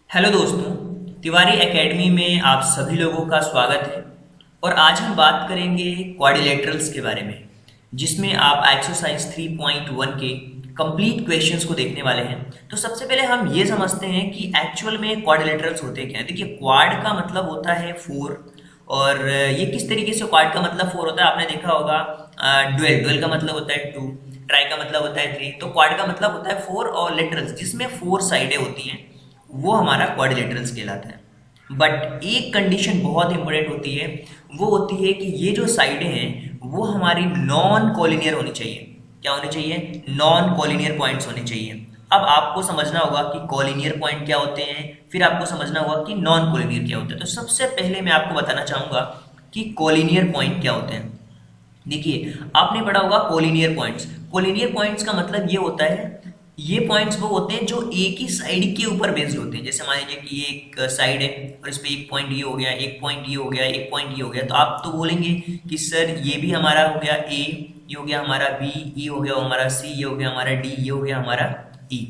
Hello दोस्तों, Tiwari academy में आप सभी लोगों का स्वागत है। और आज हम बात करेंगे क्वाड्रिलेटरल्स के बारे में, जिसमें आप एक्सरसाइज 3.1 के कंप्लीट क्वेश्चंस को देखने वाले हैं। तो सबसे पहले हम ये समझते हैं कि एक्चुअल में क्वाड्रिलेटरल्स होते क्या हैं। देखिए, क्वाड का मतलब होता है फोर, और ये किस तरीके से क्वाड का मतलब फोर होता है आपने देखा होगा। ड्वेल का मतलब होता है टू, ट्राई का मतलब होता है थ्री, तो क्वाड का मतलब होता है फोर, और लेटरल्स जिसमें फोर साइडें होती हैं वो हमारा क्वाड्रिलेटरल्स कहलाता है। बट एक कंडीशन बहुत इंपॉर्टेंट होती है, वो होती है कि ये जो साइडें हैं वो हमारी नॉन कॉलिनियर होनी चाहिए। क्या होनी चाहिए? नॉन कॉलिनियर पॉइंट्स होने चाहिए। अब आपको समझना होगा कि कॉलिनियर पॉइंट क्या होते हैं, फिर आपको समझना होगा कि नॉन कॉलिनियर क्या होते हैं। तो सबसे पहले मैं आपको बताना चाहूंगा कि कॉलिनियर पॉइंट क्या होते हैं। देखिए, आपने पढ़ा होगा कॉलिनियर पॉइंट्स। कॉलिनियर पॉइंट्स का मतलब ये होता है, ये पॉइंट्स वो होते हैं जो एक ही साइड के ऊपर बेस्ड होते हैं। जैसे मान लीजिए कि ये एक साइड है और इस पे एक पॉइंट ये हो गया, एक पॉइंट ये हो गया, एक पॉइंट ये हो गया, तो आप तो बोलेंगे कि सर ये भी हमारा हो गया ए, ये हो गया हमारा बी, ये हो गया हमारा सी, ये हो गया हमारा डी, ये हो गया हमारा ई।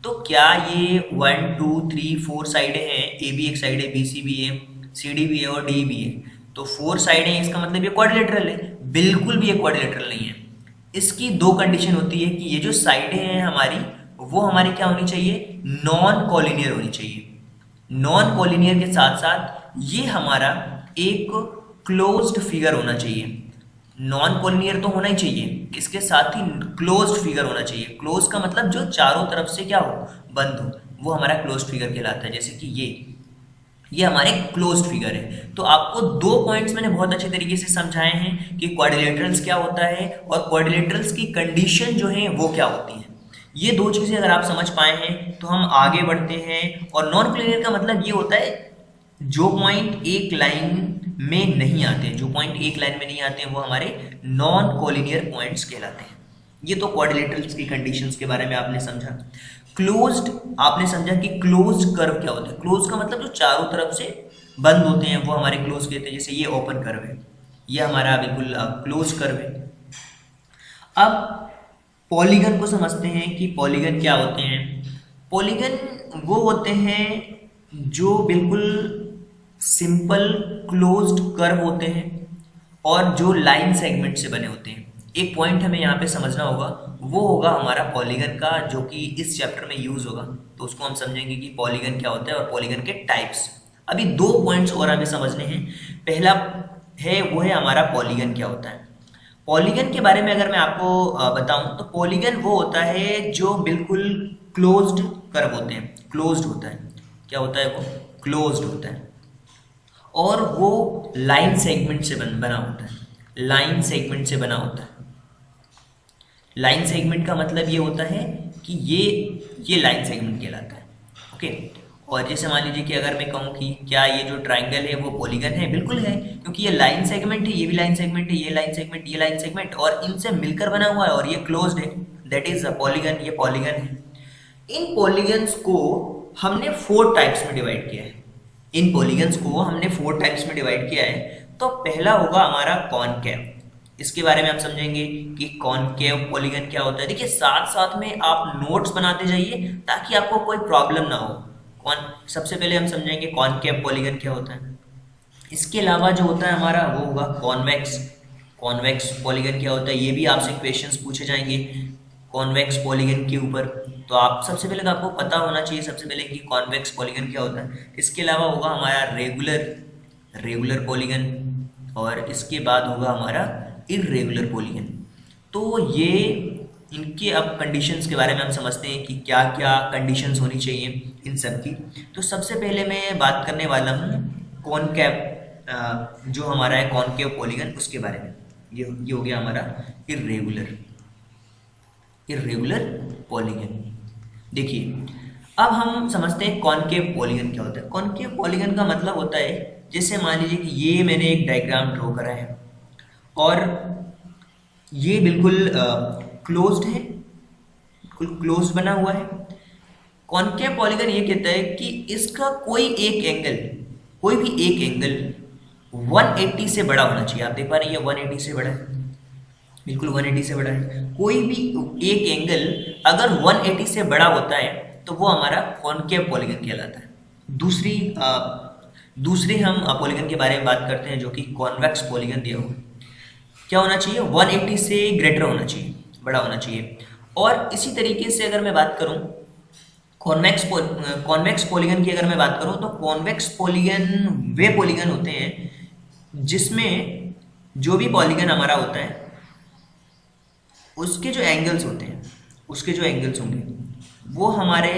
तो क्या ये 1 2 3 4 साइडें हैं? ए भी एक साइड है, बी सी भी है, सी डी भी है और डी भी है। तो 4 साइडें हैं, इसका मतलब ये क्वाड्रिलेटरल है? बिल्कुल भी ये क्वाड्रिलेटरल नहीं है। इसकी दो कंडीशन होती है कि ये जो साइडें हैं हमारी, वो हमारी क्या होनी चाहिए? नॉन कॉलिनियर होनी चाहिए। नॉन कॉलिनियर के साथ साथ ये हमारा एक क्लोज्ड फिगर होना चाहिए। नॉन कॉलिनियर तो होना ही चाहिए, इसके साथ ही क्लोज्ड फिगर होना चाहिए। क्लोज का मतलब जो चारों तरफ से क्या हो, बंद हो, वो हमारा क्लोज्ड फिगर कहलाता है। जैसे कि ये हमारे क्लोज्ड फिगर है। तो आपको दो पॉइंट्स मैंने बहुत अच्छे तरीके से समझाए हैं कि क्वाड्रिलेटरल्स क्या होता है और क्वाड्रिलेटरल्स की कंडीशन जो है वो क्या होती है। ये दो चीजें अगर आप समझ पाए हैं तो हम आगे बढ़ते हैं। और नॉन कॉलिनियर का मतलब ये होता है जो पॉइंट एक लाइन में नहीं आते, जो पॉइंट एक लाइन में नहीं आते हैं वो हमारे नॉन कॉलिनियर पॉइंट्स कहलाते हैं। ये तो क्वाड्रिलेटरल्स की कंडीशंस के बारे में आपने समझा। क्लोज्ड आपने समझा कि क्लोज्ड कर्व क्या होता है। क्लोज का मतलब जो चारों तरफ से बंद होते हैं वो हमारे क्लोज कहते हैं। जैसे ये ओपन कर्व है, ये हमारा बिल्कुल क्लोज कर्व है। अब पॉलीगन को समझते हैं कि पॉलीगन क्या होते हैं। पॉलीगन वो होते हैं जो बिल्कुल सिंपल क्लोज्ड कर्व होते हैं और जो लाइन सेगमेंट से बने होते हैं। एक पॉइंट हमें यहाँ पे समझना होगा, वो होगा हमारा पॉलीगन का, जो कि इस चैप्टर में यूज होगा। तो उसको हम समझेंगे कि पॉलीगन क्या होता है और पॉलीगन के टाइप्स। अभी दो पॉइंट्स और हमें समझने हैं। पहला है वो है हमारा पॉलीगन क्या होता है। पॉलीगन के बारे में अगर मैं आपको बताऊं तो पॉलीगन वो होता है जो बिल्कुल क्लोज्ड कर्व होते हैं। क्लोज्ड होता है, क्या होता है वो? क्लोज्ड होता है। और वो लाइन सेगमेंट से बना होता है। लाइन सेगमेंट से बना होता है। लाइन सेगमेंट का मतलब ये होता है कि ये लाइन सेगमेंट कहलाता है। ओके। और जैसे मान लीजिए कि अगर मैं कहूँ कि क्या ये जो ट्राइंगल है वो पॉलीगन है? बिल्कुल है, क्योंकि ये लाइन सेगमेंट है, ये भी लाइन सेगमेंट है, ये लाइन सेगमेंट, ये लाइन सेगमेंट, और इनसे मिलकर बना हुआ है और ये क्लोज्ड है। दैट इज अ पॉलीगन, ये पॉलीगन है। इन पॉलीगन्स को हमने 4 टाइप्स में डिवाइड किया है। इन पॉलीगन्स को हमने 4 टाइप्स में डिवाइड किया है। तो पहला होगा हमारा कॉनकेव। इसके बारे में आप समझेंगे कि कॉनकेव पॉलीगन क्या होता है। देखिए, साथ साथ में आप नोट्स बनाते जाइए ताकि आपको कोई प्रॉब्लम ना हो। सबसे पहले हम समझेंगे कॉनकेव पॉलीगन क्या होता है। इसके अलावा जो होता है हमारा वो होगा कॉन्वेक्स। कॉन्वेक्स पॉलीगन क्या होता है, ये भी आपसे क्वेश्चंस पूछे जाएंगे कॉन्वेक्स पॉलीगन के ऊपर। तो आप सबसे पहले तो आपको पता होना चाहिए सबसे पहले कि कॉन्वेक्स पॉलीगन क्या होता है। इसके अलावा होगा हमारा रेगुलर पॉलीगन, और इसके बाद होगा हमारा इर्रेगुलर पॉलीगन। तो ये इनके अब कंडीशंस के बारे में हम समझते हैं कि क्या क्या कंडीशंस होनी चाहिए इन सब की। तो सबसे पहले मैं बात करने वाला हूँ कॉनकेव, जो हमारा है कॉनकेव पॉलीगन, उसके बारे में। ये हो गया हमारा इर्रेगुलर पॉलीगन। देखिए, अब हम समझते हैं कॉनकेव पॉलीगन क्या होता है। कॉनकेव पॉलीगन का मतलब होता है, जैसे मान लीजिए कि ये मैंने एक डायग्राम ड्रॉ करा है और ये बिल्कुल क्लोज्ड है, बिल्कुल क्लोज्ड बना हुआ है। कॉनकेव पॉलीगन ये कहता है कि इसका कोई भी एक एंगल 180 से बड़ा होना चाहिए। आप देख पा रहे हैं ये 180 से बड़ा है, बिल्कुल 180 से बड़ा है। कोई भी एक एंगल अगर 180 से बड़ा होता है तो वो हमारा कॉनकेव पॉलीगन कहलाता है। दूसरी दूसरे हम पॉलीगन के बारे में बात करते हैं जो कि कॉन्वेक्स पॉलीगन दिया हुआ है। क्या होना चाहिए? 180 से ग्रेटर होना चाहिए, बड़ा होना चाहिए। और इसी तरीके से अगर मैं बात करूं कॉन्वेक्स पॉलीगन की, अगर मैं बात करूं तो कॉन्वेक्स पॉलीगन वे पॉलीगन होते हैं जिसमें जो भी पॉलीगन हमारा होता है उसके जो एंगल्स होते हैं, उसके जो एंगल्स होंगे वो हमारे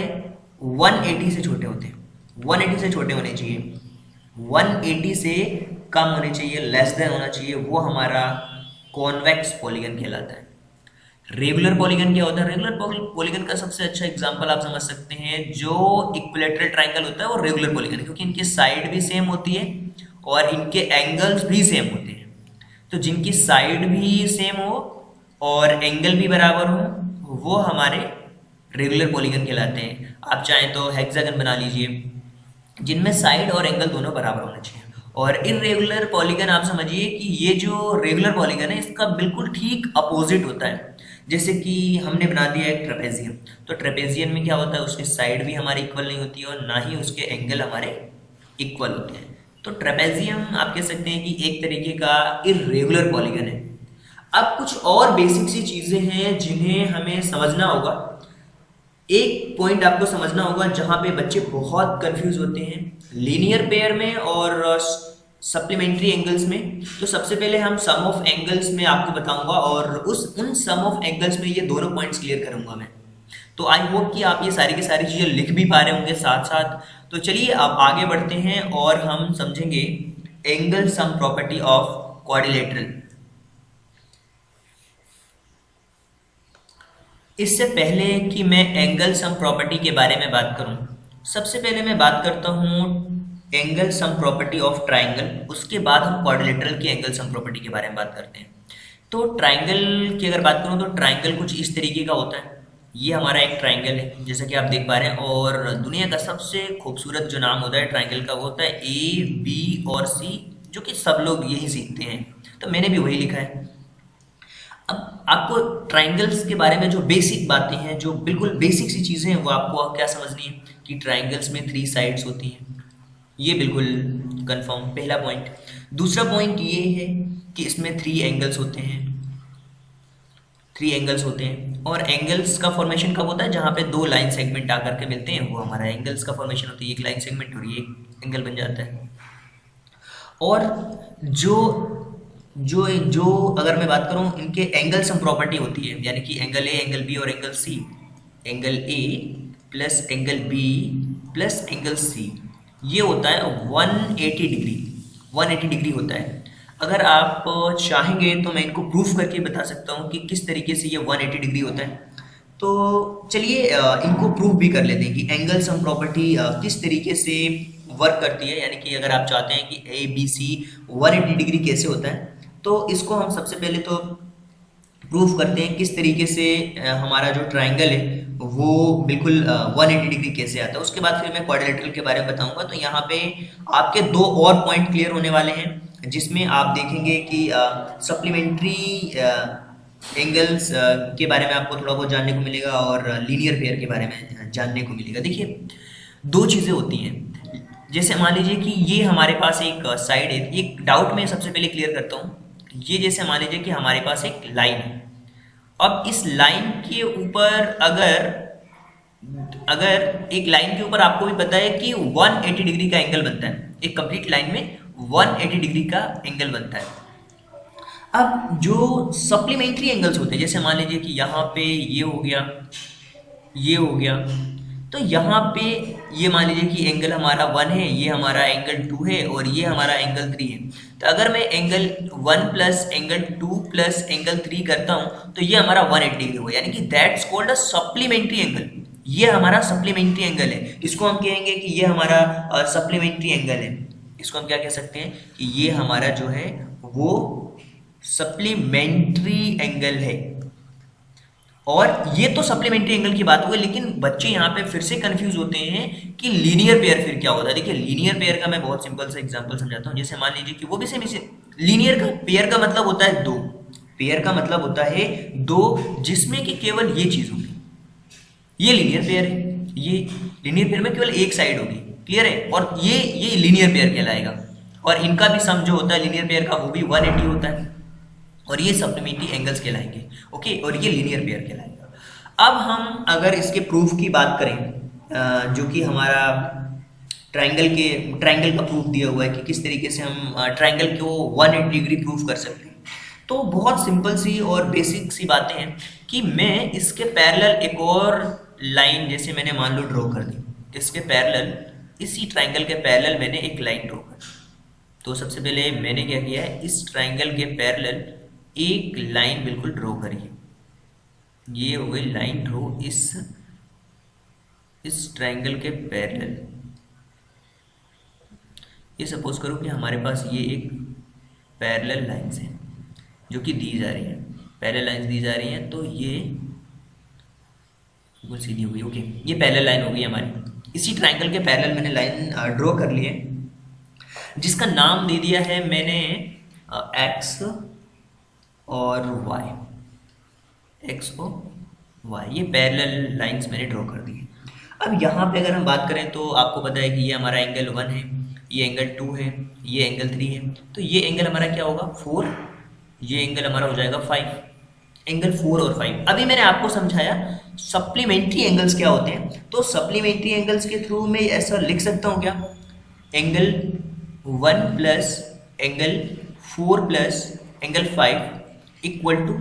180 से छोटे होते हैं। 180 से छोटे होने चाहिए, 180 से कम होने चाहिए, लेस देन होना चाहिए, वो हमारा कॉन्वेक्स पॉलीगन कहलाता है। रेगुलर पॉलीगन क्या होता है? रेगुलर पॉलीगन का सबसे अच्छा एग्जांपल आप समझ सकते हैं, जो इक्विलैटरल ट्रायंगल होता है वो रेगुलर पॉलीगन है, क्योंकि इनकी साइड भी सेम होती है और इनके एंगल्स भी सेम होते हैं। तो जिनकी साइड भी सेम हो और एंगल भी बराबर हो वो हमारे रेगुलर पॉलीगन कहलाते हैं। आप चाहें तो हेक्सागन बना लीजिए जिनमें साइड और एंगल दोनों बराबर होना चाहिए। और इर्रेगुलर पॉलीगन आप समझिए कि ये जो रेगुलर पॉलीगन है इसका बिल्कुल ठीक अपोजिट होता है। जैसे कि हमने बना दिया एक ट्रेपेजियम, तो ट्रेपेजियम में क्या होता है, उसकी साइड भी हमारी इक्वल नहीं होती है और ना ही उसके एंगल हमारे इक्वल होते हैं। तो ट्रेपेजियम आप कह सकते हैं कि एक तरीके का इर्रेगुलर पॉलीगन है। अब कुछ और बेसिक सी चीजें हैं जिन्हें हमें समझना होगा। एक पॉइंट आपको समझना होगा जहां पे बच्चे बहुत कंफ्यूज होते हैं लीनियर पेयर में और सप्लीमेंट्री एंगल्स में। तो सबसे पहले हम सम ऑफ एंगल्स में आपको बताऊंगा और उन सम ऑफ एंगल्स में ये दोनों पॉइंट्स क्लियर करूंगा मैं। तो आई होप कि आप ये सारी की सारी चीजें लिख भी पा रहे होंगे साथ साथ। तो चलिए अब आगे बढ़ते हैं और हम समझेंगे angle sum property of quadrilateral. इससे पहले कि मैं एंगल सम प्रॉपर्टी के बारे में बात करूं, सबसे पहले मैं बात करता हूं angle sum property of triangle. उसके बाद हम क्वाड्रिलेटरल की एंगल सम प्रॉपर्टी के बारे में बात करते हैं। तो ट्राइंगल की अगर बात करूं तो ट्राइंगल कुछ इस तरीके का होता है। ये हमारा एक ट्राइंगल है जैसा कि आप देख पा रहे हैं, और दुनिया का सबसे खूबसूरत जो नाम होता है ट्राइंगल का वो होता है AB और C, जो कि सब लोग यही सीखते हैं, तो मैंने भी वही लिखा है। अब आपको ट्राइंगल्स के बारे में जो बेसिक बातें हैं, जो बिल्कुल बेसिक सी चीज़ें हैं, वो आपको क्या समझनी है कि ट्राइंगल्स में 3 साइड्स होती हैं। ये बिल्कुल कंफर्म, पहला पॉइंट। दूसरा पॉइंट ये है कि इसमें 3 एंगल्स होते हैं, 3 एंगल्स होते हैं। और एंगल्स का फॉर्मेशन कब होता है? जहाँ पे 2 लाइन सेगमेंट आकर के मिलते हैं, वो हमारा एंगल्स का फॉर्मेशन होती है। एक लाइन सेगमेंट और ये एक एंगल बन जाता है। और जो अगर मैं बात करूं इनके एंगल सम प्रॉपर्टी होती है, यानी कि एंगल ए, एंगल बी और angle C. Angle A plus angle B plus angle C, ये होता है 180 डिग्री। 180 डिग्री होता है। अगर आप चाहेंगे तो मैं इनको प्रूफ करके बता सकता हूं कि किस तरीके से ये 180 डिग्री होता है। तो चलिए इनको प्रूफ भी कर लेते हैं कि एंगल सम प्रॉपर्टी किस तरीके से वर्क करती है। यानी कि अगर आप चाहते हैं कि ए बी सी 180 डिग्री कैसे होता है, तो इसको हम सबसे पहले तो प्रूफ करते हैं किस तरीके से हमारा जो ट्राइंगल है वो बिल्कुल 180 डिग्री कैसे आता है। उसके बाद फिर मैं क्वाड्रिलेटरल के बारे में बताऊंगा। तो यहाँ पे आपके 2 और पॉइंट क्लियर होने वाले हैं, जिसमें आप देखेंगे कि सप्लीमेंट्री एंगल्स के बारे में आपको थोड़ा बहुत जानने को मिलेगा और लीनियर पेयर के बारे में जानने को मिलेगा। देखिए 2 चीज़ें होती हैं। जैसे मान लीजिए कि ये हमारे पास एक साइड है, एक डाउट मैं सबसे पहले क्लियर करता हूँ। ये जैसे मान लीजिए कि हमारे पास एक लाइन है। अब इस लाइन के ऊपर अगर एक लाइन के ऊपर आपको भी पता है कि 180 डिग्री का एंगल बनता है, एक कंप्लीट लाइन में 180 डिग्री का एंगल बनता है। अब जो सप्लीमेंट्री एंगल्स होते हैं, जैसे मान लीजिए कि यहाँ पे ये हो गया, ये हो गया, तो यहाँ पे ये मान लीजिए कि एंगल हमारा 1 है, ये हमारा एंगल 2 है और ये हमारा एंगल 3 है। तो अगर मैं angle 1 plus angle 2 plus angle 3 करता हूँ तो ये हमारा 180 डिग्री हुआ, यानी कि that's called a supplementary angle. ये हमारा सप्लीमेंट्री एंगल है। इसको हम कहेंगे कि ये हमारा सप्लीमेंट्री एंगल है। इसको हम क्या कह सकते हैं कि ये हमारा जो है वो सप्लीमेंट्री एंगल है। और ये तो सप्लीमेंट्री एंगल की बात हो गई, लेकिन बच्चे यहाँ पे फिर से कंफ्यूज होते हैं कि लीनियर पेयर फिर क्या होता है। देखिए लीनियर पेयर का मैं बहुत सिंपल सा एग्जांपल समझाता हूँ। जैसे मान लीजिए कि वो भी सेम इसे, लीनियर का पेयर का मतलब होता है 2, पेयर का मतलब होता है 2 जिसमें कि केवल ये चीज होगी, ये लीनियर पेयर है। ये लीनियर पेयर में केवल एक साइड होगी, क्लियर है। और ये लीनियर पेयर कहलाएगा, और इनका भी सम जो होता है लीनियर पेयर का वो भी 180 होता है, और ये सप्लीमेंट्री एंगल्स कहलाएंगे। ओके, और ये लीनियर पेयर कहलाएगा। अब हम अगर इसके प्रूफ की बात करें, जो कि हमारा ट्रायंगल का प्रूफ दिया हुआ है कि किस तरीके से हम ट्रायंगल को 180 डिग्री प्रूफ कर सकते हैं, तो बहुत सिंपल सी और बेसिक सी बातें हैं कि मैं इसके पैरेलल एक और लाइन जैसे मैंने मान लो ड्रॉ कर दी, इसके पैरेलल, इसी ट्रायंगल के पैरेलल मैंने एक लाइन ड्रॉ कर दी। तो सबसे पहले मैंने क्या किया है, इस ट्रायंगल के पैरेलल एक लाइन बिल्कुल ड्रॉ करिए। ये हो गई लाइन ड्रॉ इस ट्रायंगल के पैरेलल। ये सपोज करो कि हमारे पास ये एक पैरेलल लाइंस है जो कि दी जा रही है, पैरेलल लाइंस दी जा रही हैं, तो ये बिल्कुल सीधी हुई। ओके, ये पैरेलल लाइन हो गई हमारी। इसी ट्रायंगल के पैरेलल मैंने लाइन ड्रॉ कर ली है, जिसका नाम दे दिया है मैंने एक्स और वाई, एक्स और वाई। ये पैरेलल लाइंस मैंने ड्रॉ कर दी है। अब यहाँ पे अगर हम बात करें तो आपको पता है कि ये हमारा एंगल 1 है, ये एंगल 2 है, ये एंगल 3 है, तो ये एंगल हमारा क्या होगा 4, ये एंगल हमारा हो जाएगा 5, एंगल 4 और 5। अभी मैंने आपको समझाया सप्लीमेंट्री एंगल्स क्या होते हैं, तो सप्लीमेंट्री एंगल्स के थ्रू मैं ऐसा लिख सकता हूँ क्या, angle 1 plus angle 4 plus angle 5 equal to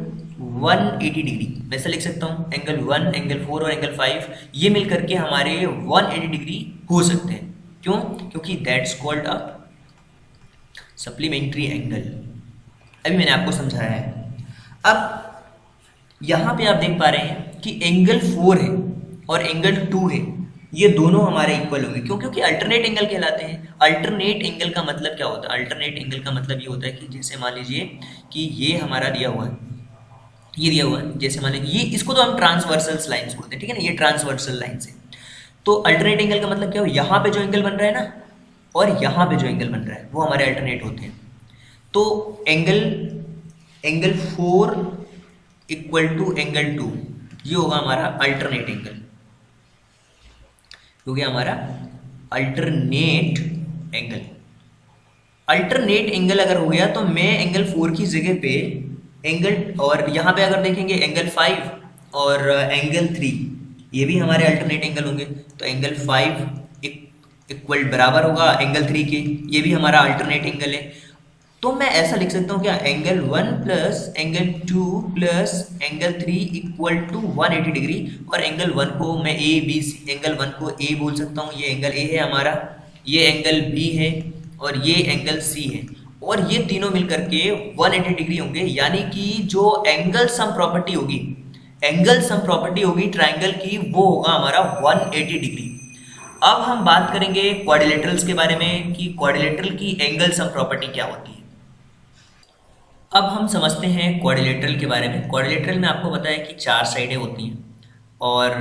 180 degree. मैं ऐसा लिख सकता हूँ, एंगल 1, एंगल 4 और एंगल 5 ये मिल करके हमारे 180 डिग्री हो सकते हैं। क्यों? क्योंकि that's called a supplementary angle. अभी मैंने आपको समझाया है। अब यहाँ पे आप देख पा रहे हैं कि एंगल 4 है और एंगल 2 है, ये दोनों हमारे इक्वल होंगे। क्यों? क्योंकि अल्टरनेट एंगल कहलाते हैं। अल्टरनेट एंगल का मतलब क्या होता है? अल्टरनेट एंगल का मतलब ये होता है कि जैसे मान लीजिए कि ये हमारा दिया हुआ है, ये दिया हुआ है, जैसे मान लीजिए ये, इसको तो हम ट्रांसवर्सल लाइंस बोलते हैं, ठीक है ना, ये ट्रांसवर्सल लाइंस है। तो अल्टरनेट एंगल का मतलब क्या हो, यहाँ पे जो एंगल बन रहा है ना और यहाँ पे जो एंगल बन रहा है वो हमारे अल्टरनेट होते हैं। तो एंगल 4 इक्वल टू एंगल 2 ये होगा हमारा अल्टरनेट एंगल, क्योंकि हमारा अल्टरनेट एंगल। अल्टरनेट एंगल अगर हो गया तो मैं एंगल 4 की जगह पे एंगल, और यहाँ पे अगर देखेंगे एंगल 5 और एंगल 3 ये भी हमारे अल्टरनेट एंगल होंगे। तो एंगल 5 इक्वल बराबर होगा एंगल 3 के, ये भी हमारा अल्टरनेट एंगल है। तो मैं ऐसा लिख सकता हूँ क्या, angle 1 plus angle 2 plus angle 3 equal to 180 degree. और एंगल 1 को मैं ए बी सी, एंगल 1 को ए बोल सकता हूँ, ये एंगल ए है हमारा, ये एंगल बी है और ये एंगल सी है, और ये तीनों मिलकर के 180 डिग्री होंगे। यानी कि जो एंगल सम प्रॉपर्टी होगी, एंगल सम प्रॉपर्टी होगी ट्राइंगल की, वो होगा हमारा 180 डिग्री। अब हम बात करेंगे क्वाड्रिलेटरल्स के बारे में कि क्वाड्रिलेटरल की एंगल सम प्रॉपर्टी क्या होती है। अब हम समझते हैं क्वाड्रिलेटरल के बारे में। क्वाड्रिलेटरल में आपको पता है कि 4 साइडें होती हैं, और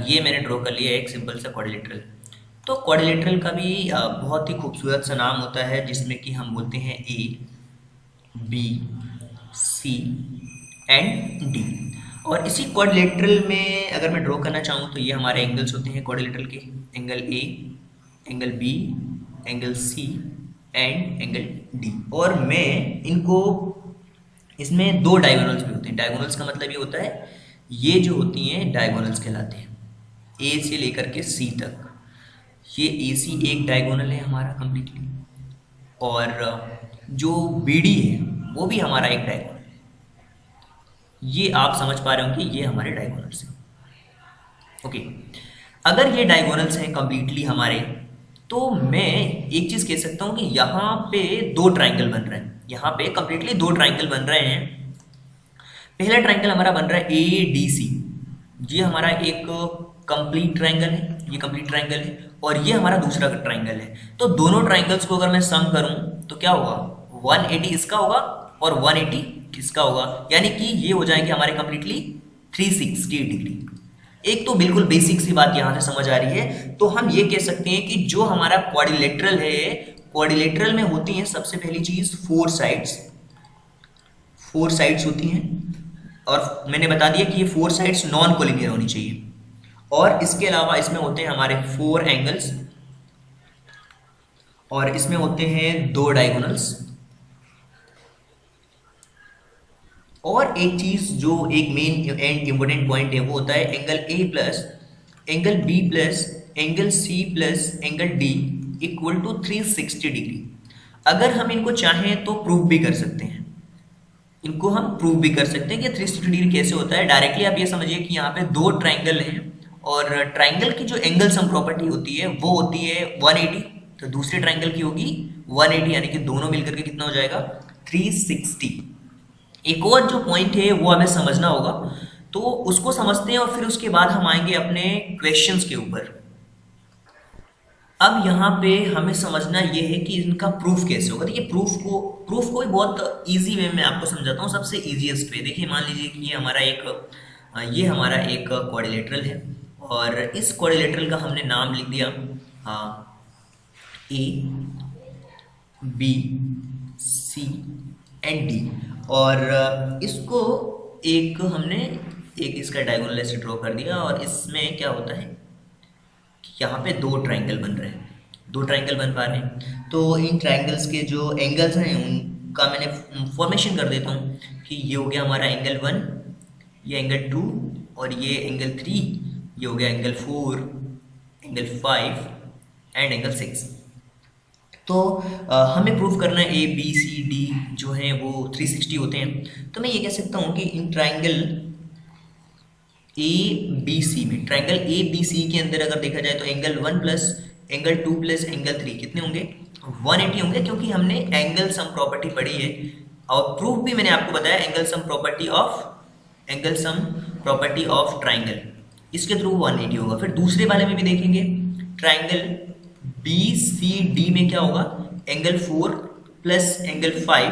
ये मैंने ड्रॉ कर लिया है एक सिंपल सा क्वाड्रिलेटरल। तो क्वाड्रिलेटरल का भी बहुत ही खूबसूरत सा नाम होता है, जिसमें कि हम बोलते हैं A B C and D. और इसी क्वाड्रिलेटरल में अगर मैं ड्रॉ करना चाहूँ तो ये हमारे एंगल्स होते हैं क्वाड्रिलेटरल के, angle A, angle B, angle C and angle D. और मैं इनको, इसमें 2 डायगोनल्स भी होते हैं। डायगोनल्स का मतलब ये होता है, ये जो होती हैं डायगोनल्स कहलाते हैं, ए से लेकर के सी तक। ये ए सी एक डायगोनल है हमारा कंप्लीटली, और जो बी डी है वो भी हमारा एक डायगोनल। ये आप समझ पा रहे हो कि ये हमारे डायगोनल्स हैं। ओके, अगर ये डायगोनल्स हैं कंप्लीटली हमारे, तो मैं एक चीज कह सकता हूँ कि यहाँ पे 2 ट्राइंगल बन रहे हैं, यहाँ पे कंप्लीटली 2 ट्राइंगल बन रहे हैं। पहला ट्राइंगल हमारा बन रहा है ए डी सी, ये हमारा एक कंप्लीट ट्राइंगल है, ये कंप्लीट ट्राइंगल है, और ये हमारा दूसरा ट्राइंगल है। तो दोनों ट्राइंगल्स को अगर मैं सम करूं तो क्या होगा, 180 इसका होगा और 180 इसका होगा, यानी कि ये हो जाएंगे हमारे कंप्लीटली 360 डिग्री। एक तो बिल्कुल बेसिक सी बात यहाँ से समझ आ रही है। तो हम ये कह सकते हैं कि जो हमारा क्वाड्रिलेटरल है, क्वाड्रिलेटरल में होती हैं सबसे पहली चीज 4 साइड्स, 4 साइड्स होती हैं, और मैंने बता दिया कि ये 4 साइड्स नॉन कोलिनियर होनी चाहिए। और इसके अलावा इसमें होते हैं हमारे 4 एंगल्स, और इसमें होते हैं दो डायगोनल्स। और एक चीज जो एक मेन एंड इम्पोर्टेंट पॉइंट है वो होता है angle A plus angle B plus angle C plus angle D equal to 360 degree. अगर हम इनको चाहें तो प्रूव भी कर सकते हैं, इनको हम प्रूव भी कर सकते हैं कि 360 डिग्री कैसे होता है। डायरेक्टली आप ये समझिए कि यहाँ पे दो ट्राइंगल हैं और ट्राइंगल की जो एंगल सम प्रॉपर्टी होती है वो होती है 180, तो दूसरे ट्राइंगल की होगी 180, यानी कि दोनों मिलकर के कितना हो जाएगा 360। एक और जो पॉइंट है वो हमें समझना होगा, तो उसको समझते हैं और फिर उसके बाद हम आएंगे अपने क्वेश्चंस के ऊपर। अब यहाँ पे हमें समझना ये है कि इनका प्रूफ कैसे होगा। देखिए प्रूफ को भी बहुत इजी वे में आपको समझाता हूँ, सबसे इजीएस्ट वे। देखिए मान लीजिए कि ये हमारा एक क्वाड्रिलेटरल है और इस क्वाड्रिलेटरल का हमने नाम लिख दिया A B C and D, और इसको हमने एक इसका डायगोनल ऐसे ड्रॉ कर दिया। और इसमें क्या होता है कि यहाँ पे दो ट्राइंगल बन रहे हैं, दो ट्राइंगल बन पा रहे हैं। तो इन ट्राइंगल्स के जो एंगल्स हैं उनका मैंने फॉर्मेशन कर देता हूँ कि ये हो गया हमारा एंगल 1, ये एंगल 2 और ये एंगल 3, ये हो गया एंगल 4, एंगल 5 एंड एंगल 6। तो हमें प्रूफ करना है ए बी सी डी जो हैं वो 360 होते हैं। तो मैं ये कह सकता हूँ कि इन ट्राइंगल ए बी सी में, ट्राइंगल ए बी सी के अंदर अगर देखा जाए तो angle 1 plus angle 2 plus angle 3 कितने होंगे 180 होंगे, क्योंकि हमने एंगल सम प्रॉपर्टी पढ़ी है। और प्रूफ भी मैंने आपको बताया angle sum property of triangle, इसके थ्रू 180 होगा। फिर दूसरे वाले में भी देखेंगे ट्राइंगल बी सी डी में क्या होगा angle 4 plus angle 5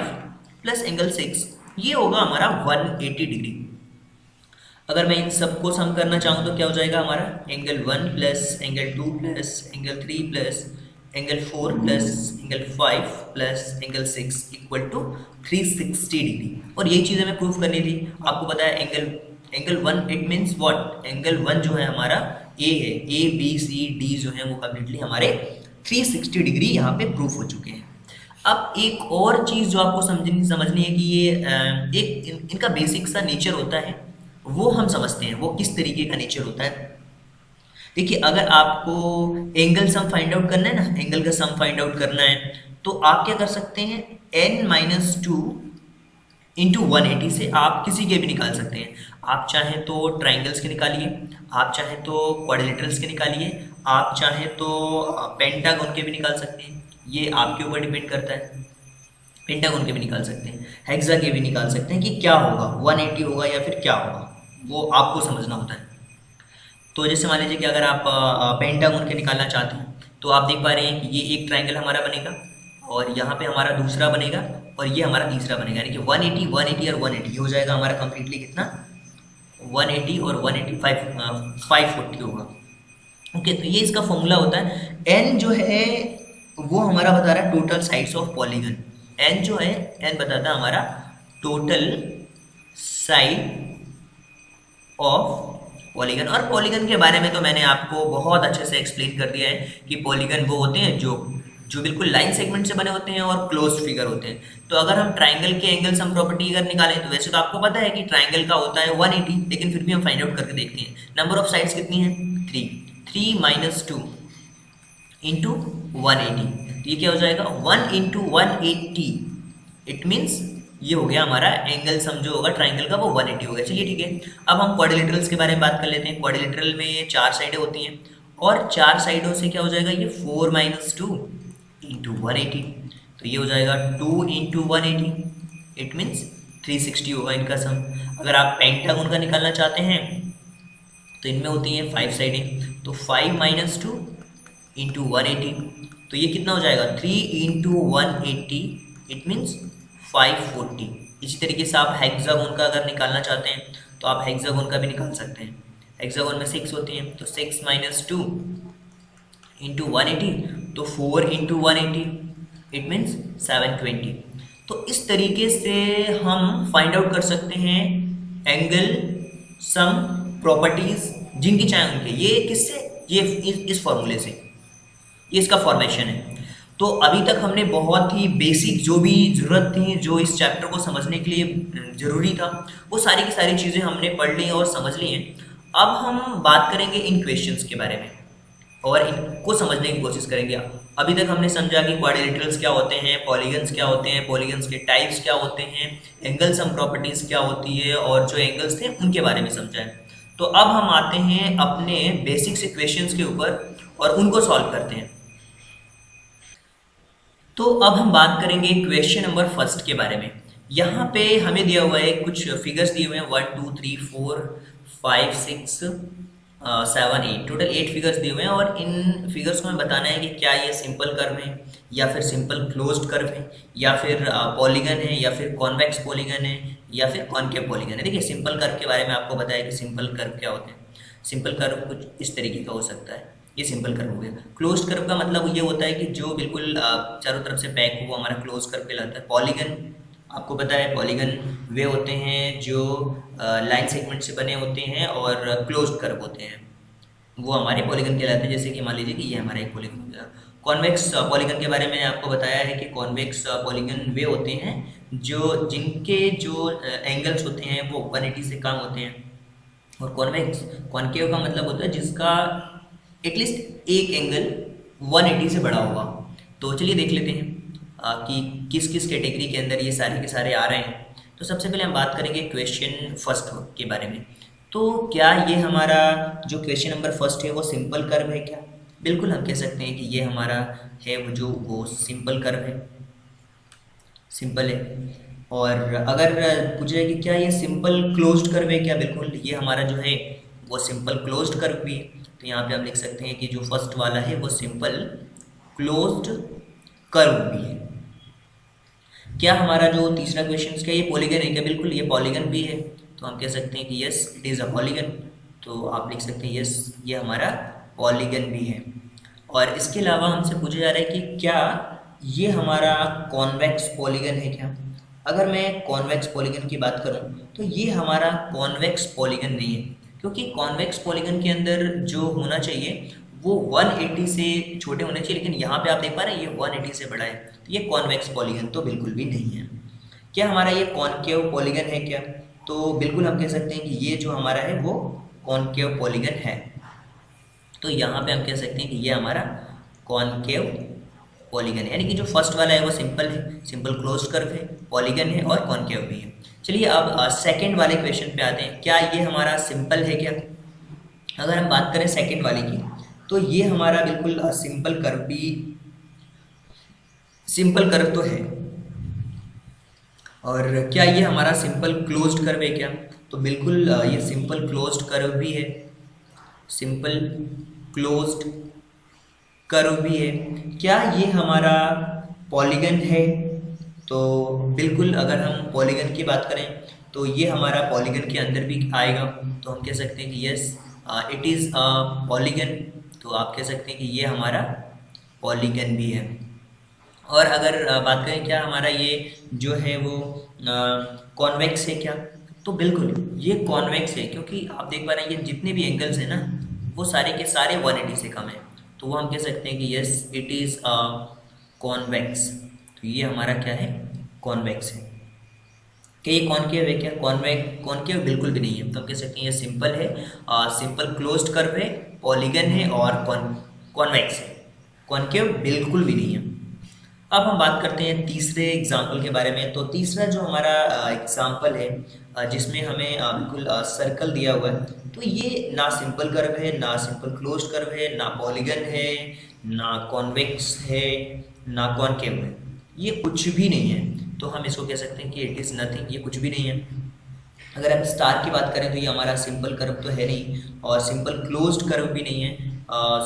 plus angle 6, ये होगा हमारा 180 डिग्री। अगर मैं इन सबको सम करना चाहूँ तो क्या हो जाएगा हमारा angle 1 plus angle 2 plus angle 3 plus angle 4 plus angle 5 plus angle 6 equal to 360 degree. और ये चीज़ हमें प्रूफ करनी थी। आपको पता है angle 1 it means what, angle 1 जो है हमारा ए है, ए बी सी डी जो है वो कम्प्लीटली हमारे 360 डिग्री यहाँ पे प्रूफ हो चुके हैं। अब एक और चीज़ जो आपको समझनी है कि ये इनका बेसिक सा नेचर होता है, वो हम समझते हैं वो किस तरीके का नेचर होता है। देखिए अगर आपको एंगल सम फाइंड आउट करना है ना, एंगल का सम फाइंड आउट करना है, तो आप क्या कर सकते हैं n-2 इंटू 180 से आप किसी के भी निकाल सकते हैं। आप चाहें तो ट्राइंगल्स के निकालिए, आप चाहें तो क्वाड्रिलेटरल्स के निकालिए, आप चाहें तो पेंटागन के भी निकाल सकते हैं, ये आपके ऊपर डिपेंड करता है। पेंटागन के भी निकाल सकते हैं, हेक्सा के भी निकाल सकते हैं कि क्या होगा 180 होगा या फिर क्या होगा, वो आपको समझना होता है। तो जैसे मान लीजिए कि अगर आप पेंटागन के निकालना चाहते हैं तो आप देख पा रहे हैं कि ये एक ट्राइंगल हमारा बनेगा और यहाँ पे हमारा दूसरा बनेगा और ये हमारा तीसरा बनेगा, यानी कि 180 180 और 180 हो जाएगा हमारा कंप्लीटली कितना 180 और 185 540 होगा। ओके, तो ये इसका फॉर्मूला होता है। एन जो है वो हमारा बता रहा है total sides of polygon, n जो है एन बताता है हमारा टोटल साइड ऑफ पॉलीगन। और पॉलीगन के बारे में तो मैंने आपको बहुत अच्छे से एक्सप्लेन कर दिया है कि पॉलीगन वो होते हैं जो बिल्कुल लाइन सेगमेंट से बने होते हैं और क्लोज्ड फिगर होते हैं। तो अगर हम ट्राइंगल के एंगल सम प्रॉपर्टी अगर निकालें तो वैसे तो आपको पता है कि ट्राइंगल का होता है 180, लेकिन फिर भी हम फाइंड आउट करके देखते हैं। नंबर ऑफ साइड्स कितनी है 3 माइनस 2 इंटू 180, तो ये क्या हो जाएगा 1 इंटू 180, इट मीन्स ये हो गया हमारा एंगल सम जो होगा ट्राइंगल का वो 180 हो गया। चलिए ठीक है, अब हम क्वाड्रिलेटरल्स के बारे में बात कर लेते हैं। क्वाड्रिलेटरल में 4 साइडें होती हैं और 4 साइडों से क्या हो जाएगा ये 4 माइनस 2 इंटू 180, तो ये हो जाएगा 2 इंटू 180, इट मीन्स 360 होगा इनका सम। अगर आप पेंटागन का निकालना चाहते हैं तो इनमें होती हैं 5 साइडें, तो 5 माइनस 2 इंटू 180, तो ये कितना हो जाएगा 3 इंटू 180, इट मीन्स 540। इसी तरीके से आप हेक्सागोन का अगर निकालना चाहते हैं तो आप हेक्सागोन का भी निकाल सकते हैं। हेक्सागोन में 6 होती हैं, तो 6 माइनस 2 इंटू 180, तो 4 इंटू 180, इट मीन्स 720। तो इस तरीके से हम फाइंड आउट कर सकते हैं एंगल सम प्रॉपर्टीज जिनकी चाहे उनके, ये किससे, ये इस फॉर्मूले से, ये इसका फॉर्मेशन है। तो अभी तक हमने बहुत ही बेसिक जो भी ज़रूरत थी, जो इस चैप्टर को समझने के लिए ज़रूरी था, वो सारी की सारी चीज़ें हमने पढ़ ली और समझ ली हैं। अब हम बात करेंगे इन क्वेश्चंस के बारे में और इनको समझने की कोशिश करेंगे। अभी तक हमने समझा कि क्वाड्रिलेटरल्स क्या होते हैं, पॉलीगन्स क्या होते हैं, पॉलीगन्स के टाइप्स क्या होते हैं, एंगल सम प्रॉपर्टीज़ क्या होती है और जो एंगल्स थे उनके बारे में समझा है। तो अब हम आते हैं अपने बेसिक से क्वेश्चंस के ऊपर और उनको सॉल्व करते हैं। तो अब हम बात करेंगे क्वेश्चन नंबर फर्स्ट के बारे में। यहाँ पे हमें दिया हुआ है कुछ फिगर्स दिए हुए हैं 1 2 3 4 5 6 7 8, टोटल 8 फिगर्स दिए हुए हैं और इन फिगर्स को हमें बताना है कि क्या ये सिंपल कर्व है या फिर सिंपल क्लोज्ड कर्व है या फिर पॉलीगन है या फिर कॉन्वेक्स पॉलीगन है या फिर कॉनकेव पॉलीगन है। देखिए सिंपल कर्व के बारे में आपको बताया कि सिंपल कर्व क्या होते हैं। सिंपल कर्व कुछ इस तरीके का हो सकता है, ये सिंपल कर्व हो गया। क्लोज्ड कर्व का मतलब ये होता है कि जो बिल्कुल चारों तरफ से पैक हो वो हमारा क्लोज कर्व कहलाता है। पॉलीगन आपको पता है, पॉलीगन वे होते हैं जो लाइन सेगमेंट से बने होते हैं और क्लोज्ड कर्व होते हैं, वो हमारे पॉलीगन कहलाते हैं। जैसे कि मान लीजिए कि ये हमारा एक पॉलीगन हो गया। कॉन्वेक्स पॉलीगन के बारे में आपको बताया है कि कॉन्वेक्स पॉलीगन वे होते हैं जो जिनके जो एंगल्स होते हैं वो 180 से कम होते हैं। और कॉन्वेक्स कॉनकेव का मतलब होता है जिसका एटलीस्ट एक एंगल 180 से बड़ा होगा। तो चलिए देख लेते हैं कि किस किस कैटेगरी के अंदर ये सारे के सारे आ रहे हैं। तो सबसे पहले हम बात करेंगे क्वेश्चन फर्स्ट के बारे में। तो क्या ये हमारा जो क्वेश्चन नंबर फर्स्ट है वो सिंपल कर्व है क्या? बिल्कुल हम कह सकते हैं कि ये हमारा है वो सिंपल कर्व है, सिंपल है। और अगर पूछा जाए कि क्या ये सिंपल क्लोज्ड कर्व है क्या? बिल्कुल ये हमारा जो है वो सिंपल क्लोज्ड कर्व भी है। तो यहाँ पे हम लिख सकते हैं कि जो फर्स्ट वाला है वो सिंपल क्लोज्ड कर्व भी है। क्या हमारा जो तीसरा क्वेश्चन क्या ये पॉलीगन है क्या? बिल्कुल ये पॉलीगन भी है। तो हम कह सकते हैं कि yes it is a polygon. तो आप लिख सकते हैं यस ये हमारा पॉलीगन भी है। और इसके अलावा हमसे पूछा जा रहा है कि क्या ये हमारा कॉन्वेक्स पॉलीगन है क्या? अगर मैं कॉन्वेक्स पॉलीगन की बात करूं तो ये हमारा कॉन्वेक्स पॉलीगन नहीं है, क्योंकि कॉन्वेक्स पॉलीगन के अंदर जो होना चाहिए वो 180 से छोटे होने चाहिए, लेकिन यहाँ पे आप देख पा रहे हैं ये 180 से बड़ा है। तो ये कॉन्वेक्स पॉलीगन तो बिल्कुल भी नहीं है। क्या हमारा ये कॉनकेव पॉलीगन है क्या? तो बिल्कुल हम कह सकते हैं कि ये जो हमारा है वो कॉनकेव पॉलीगन है। तो यहाँ पे हम कह सकते हैं कि ये हमारा कॉनकेव पॉलीगन है, यानी कि जो फर्स्ट वाला है वो सिंपल है, सिंपल क्लोज्ड कर्व है, पॉलीगन है और कॉनकेव भी है। चलिए अब सेकंड वाले क्वेश्चन पे आते हैं। क्या ये हमारा सिंपल है क्या? अगर हम बात करें सेकंड वाले की तो ये हमारा बिल्कुल सिंपल कर्व भी, सिंपल कर्व तो है। और क्या ये हमारा सिंपल क्लोज्ड कर्व है क्या? तो बिल्कुल ये सिंपल क्लोज्ड कर्व भी है, सिंपल क्लोज्ड कर्व भी है। क्या ये हमारा पॉलीगन है? तो बिल्कुल अगर हम पॉलीगन की बात करें तो ये हमारा पॉलीगन के अंदर भी आएगा। तो हम कह सकते हैं कि yes it is a polygon. तो आप कह सकते हैं कि ये हमारा पॉलीगन भी है। और अगर बात करें क्या हमारा ये जो है वो कॉन्वेक्स है क्या? तो बिल्कुल ये कॉन्वेक्स है, क्योंकि आप देख पा रहे हैं ये जितने भी एंगल्स हैं ना वो सारे के सारे 180 से कम है। तो वो हम कह सकते हैं कि yes it is a convex. तो ये हमारा क्या है? कॉन्वेक्स है। क्या ये कॉनकेव है क्या? कॉनकेव बिल्कुल भी नहीं है। तो हम कह सकते हैं ये सिंपल है, सिंपल क्लोज्ड कर्व है, पॉलीगन है और कॉन्वेक्स है। कॉनकेव बिल्कुल भी नहीं है। अब हम बात करते हैं तीसरे एग्जाम्पल के बारे में। तो तीसरा जो हमारा एग्जाम्पल है जिसमें हमें बिल्कुल सर्कल दिया हुआ है, तो ये ना सिंपल कर्व है, ना सिंपल क्लोज्ड कर्व है, ना पॉलीगन है, ना कॉन्वेक्स है, ना कॉनकेव है, ये कुछ भी नहीं है। तो हम इसको कह सकते हैं कि इट इज़ नथिंग, ये कुछ भी नहीं है। अगर हम स्टार की बात करें तो ये हमारा सिंपल कर्व तो है नहीं और सिंपल क्लोज्ड कर्व भी नहीं है,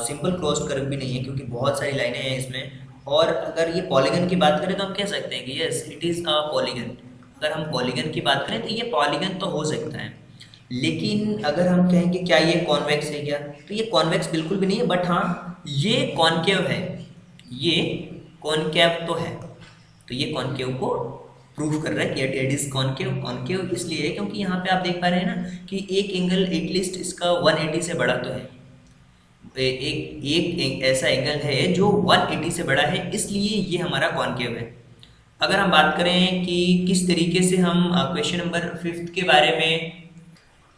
सिंपल क्लोज्ड कर्व भी नहीं है क्योंकि बहुत सारी लाइनें हैं इसमें। और अगर ये पॉलीगन की बात करें तो हम कह सकते हैं कि yes it is a polygon. अगर हम पॉलीगन की बात करें तो ये पॉलीगन तो हो सकता है, लेकिन अगर हम कहें कि क्या ये कॉन्वेक्स है क्या, तो ये कॉन्वेक्स बिल्कुल भी नहीं है। बट हाँ ये कॉनकेव है, ये कॉनकेव तो है। तो ये कॉनकेव को प्रूव कर रहा है कि इट इज कॉनकेव। कॉनकेव इसलिए है क्योंकि यहाँ पे आप देख पा रहे हैं ना कि एक एंगल एटलीस्ट इसका 180 से बड़ा तो है। एक ऐसा एंगल है जो 180 से बड़ा है, इसलिए ये हमारा कॉनकेव है। अगर हम बात करें कि किस तरीके से हम क्वेश्चन नंबर 5 के बारे में,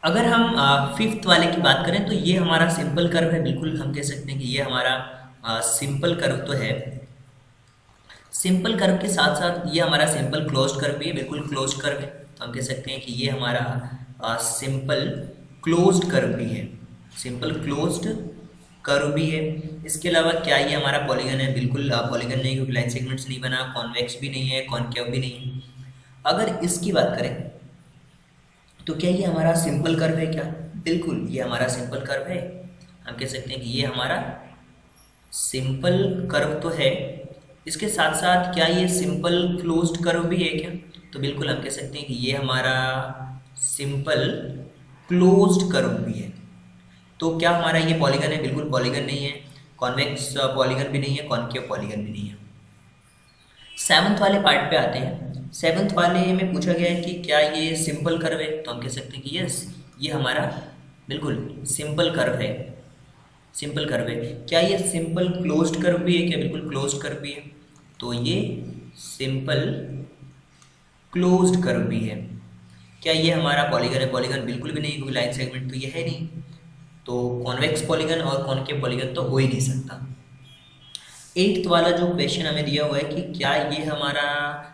अगर हम 5th वाले की बात करें तो ये हमारा सिंपल कर्व है, बिल्कुल हम कह सकते हैं कि ये हमारा सिंपल कर्व तो है। सिंपल कर्व के साथ साथ ये हमारा सिंपल क्लोज्ड कर्व भी है, बिल्कुल क्लोज्ड कर्व है, तो हम कह सकते हैं कि ये हमारा सिंपल क्लोज्ड कर्व भी है, सिंपल क्लोज्ड कर्व भी है। इसके अलावा क्या ये हमारा पॉलीगन है? बिल्कुल पॉलीगन नहीं, क्योंकि लाइन सेगमेंट्स नहीं बना, कॉन्वेक्स भी नहीं है, कॉनकेव भी नहीं है। अगर इसकी बात करें तो क्या ये हमारा सिंपल कर्व है? क्या बिल्कुल ये हमारा सिंपल कर्व है, हम कह सकते हैं कि ये हमारा सिंपल कर्व तो है। इसके साथ साथ क्या ये सिंपल क्लोज्ड कर्व भी है क्या? तो बिल्कुल हम कह सकते हैं कि ये हमारा सिंपल क्लोज्ड कर्व भी है। तो क्या हमारा ये पॉलीगन है? बिल्कुल पॉलीगन नहीं है, कॉन्वेक्स पॉलीगन भी नहीं है, कॉनकेव पॉलीगन भी नहीं है। 7th वाले पार्ट पे आते हैं। 7th वाले में पूछा गया है कि क्या ये सिंपल कर्व है? तो हम कह सकते हैं कि यस, ये हमारा बिल्कुल सिंपल कर्व है, सिंपल कर्व है। क्या ये सिंपल क्लोज्ड कर्व भी है? क्या बिल्कुल क्लोज्ड कर्व भी है, तो ये सिंपल क्लोज्ड कर्व भी है। क्या ये हमारा पॉलीगन है? पॉलीगन बिल्कुल भी नहीं, क्योंकि लाइन सेगमेंट तो ये है नहीं, तो कॉन्वेक्स पॉलीगन और कॉनकेव पॉलीगन तो हो ही नहीं सकता। 8th वाला जो क्वेश्चन हमें दिया हुआ है कि क्या ये हमारा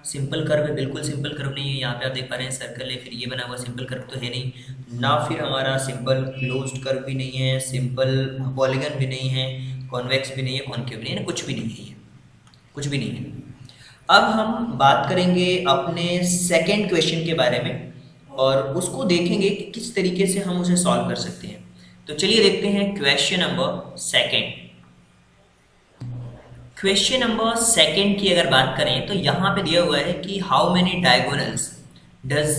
सिंपल कर्व है? बिल्कुल सिंपल कर्व नहीं है, यहाँ पे आप देख पा रहे हैं सर्कल है, फिर ये बना हुआ सिंपल कर्व तो है नहीं ना, फिर हमारा सिंपल क्लोज्ड कर्व भी नहीं है, सिंपल पॉलीगन भी नहीं है, कॉन्वेक्स भी नहीं है, कॉनकेव भी नहीं है, कुछ भी नहीं है, ये कुछ भी नहीं है। अब हम बात करेंगे अपने सेकेंड क्वेश्चन के बारे में और उसको देखेंगे कि किस तरीके से हम उसे सॉल्व कर सकते हैं। तो चलिए देखते हैं question number second. Question number second की अगर बात करें तो यहाँ पे दिया हुआ है कि how many diagonals does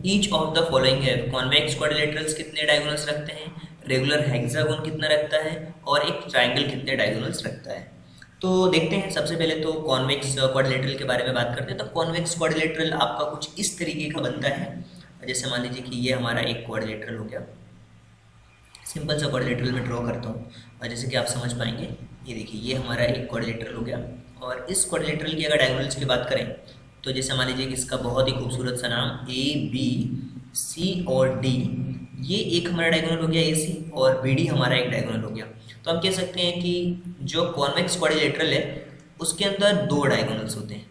each of the following है। कॉन्वेक्स क्वाड्रिलेटरल्स कितने डायगोनल्स रखते हैं, रेगुलर हेक्सागोन कितना रखता है, और एक ट्राइंगल कितने डायगोनल्स रखता है। तो देखते हैं, सबसे पहले तो कॉन्वेक्स क्वाड्रिलेटरल के बारे में बात करते हैं। तो कॉन्वेक्स क्वाड्रिलेटरल आपका कुछ इस तरीके का बनता है, जैसे मान लीजिए कि ये हमारा एक क्वाड्रिलेटरल हो गया, सिंपल सा क्वाड्रिलेटरल में ड्रॉ करता हूँ, और जैसे कि आप समझ पाएंगे, ये देखिए ये हमारा एक क्वाड्रिलेटरल हो गया। और इस क्वाड्रिलेटरल की अगर डायगोनल्स की बात करें तो जैसे मान लीजिए कि इसका बहुत ही खूबसूरत सा नाम ABC और D, ये एक हमारा डायगोनल हो गया AC, और BD हमारा एक डायगोनल हो गया। तो हम कह सकते हैं कि जो कॉन्वेक्स क्वाड्रिलेटरल है उसके अंदर 2 डायगोनल्स होते हैं।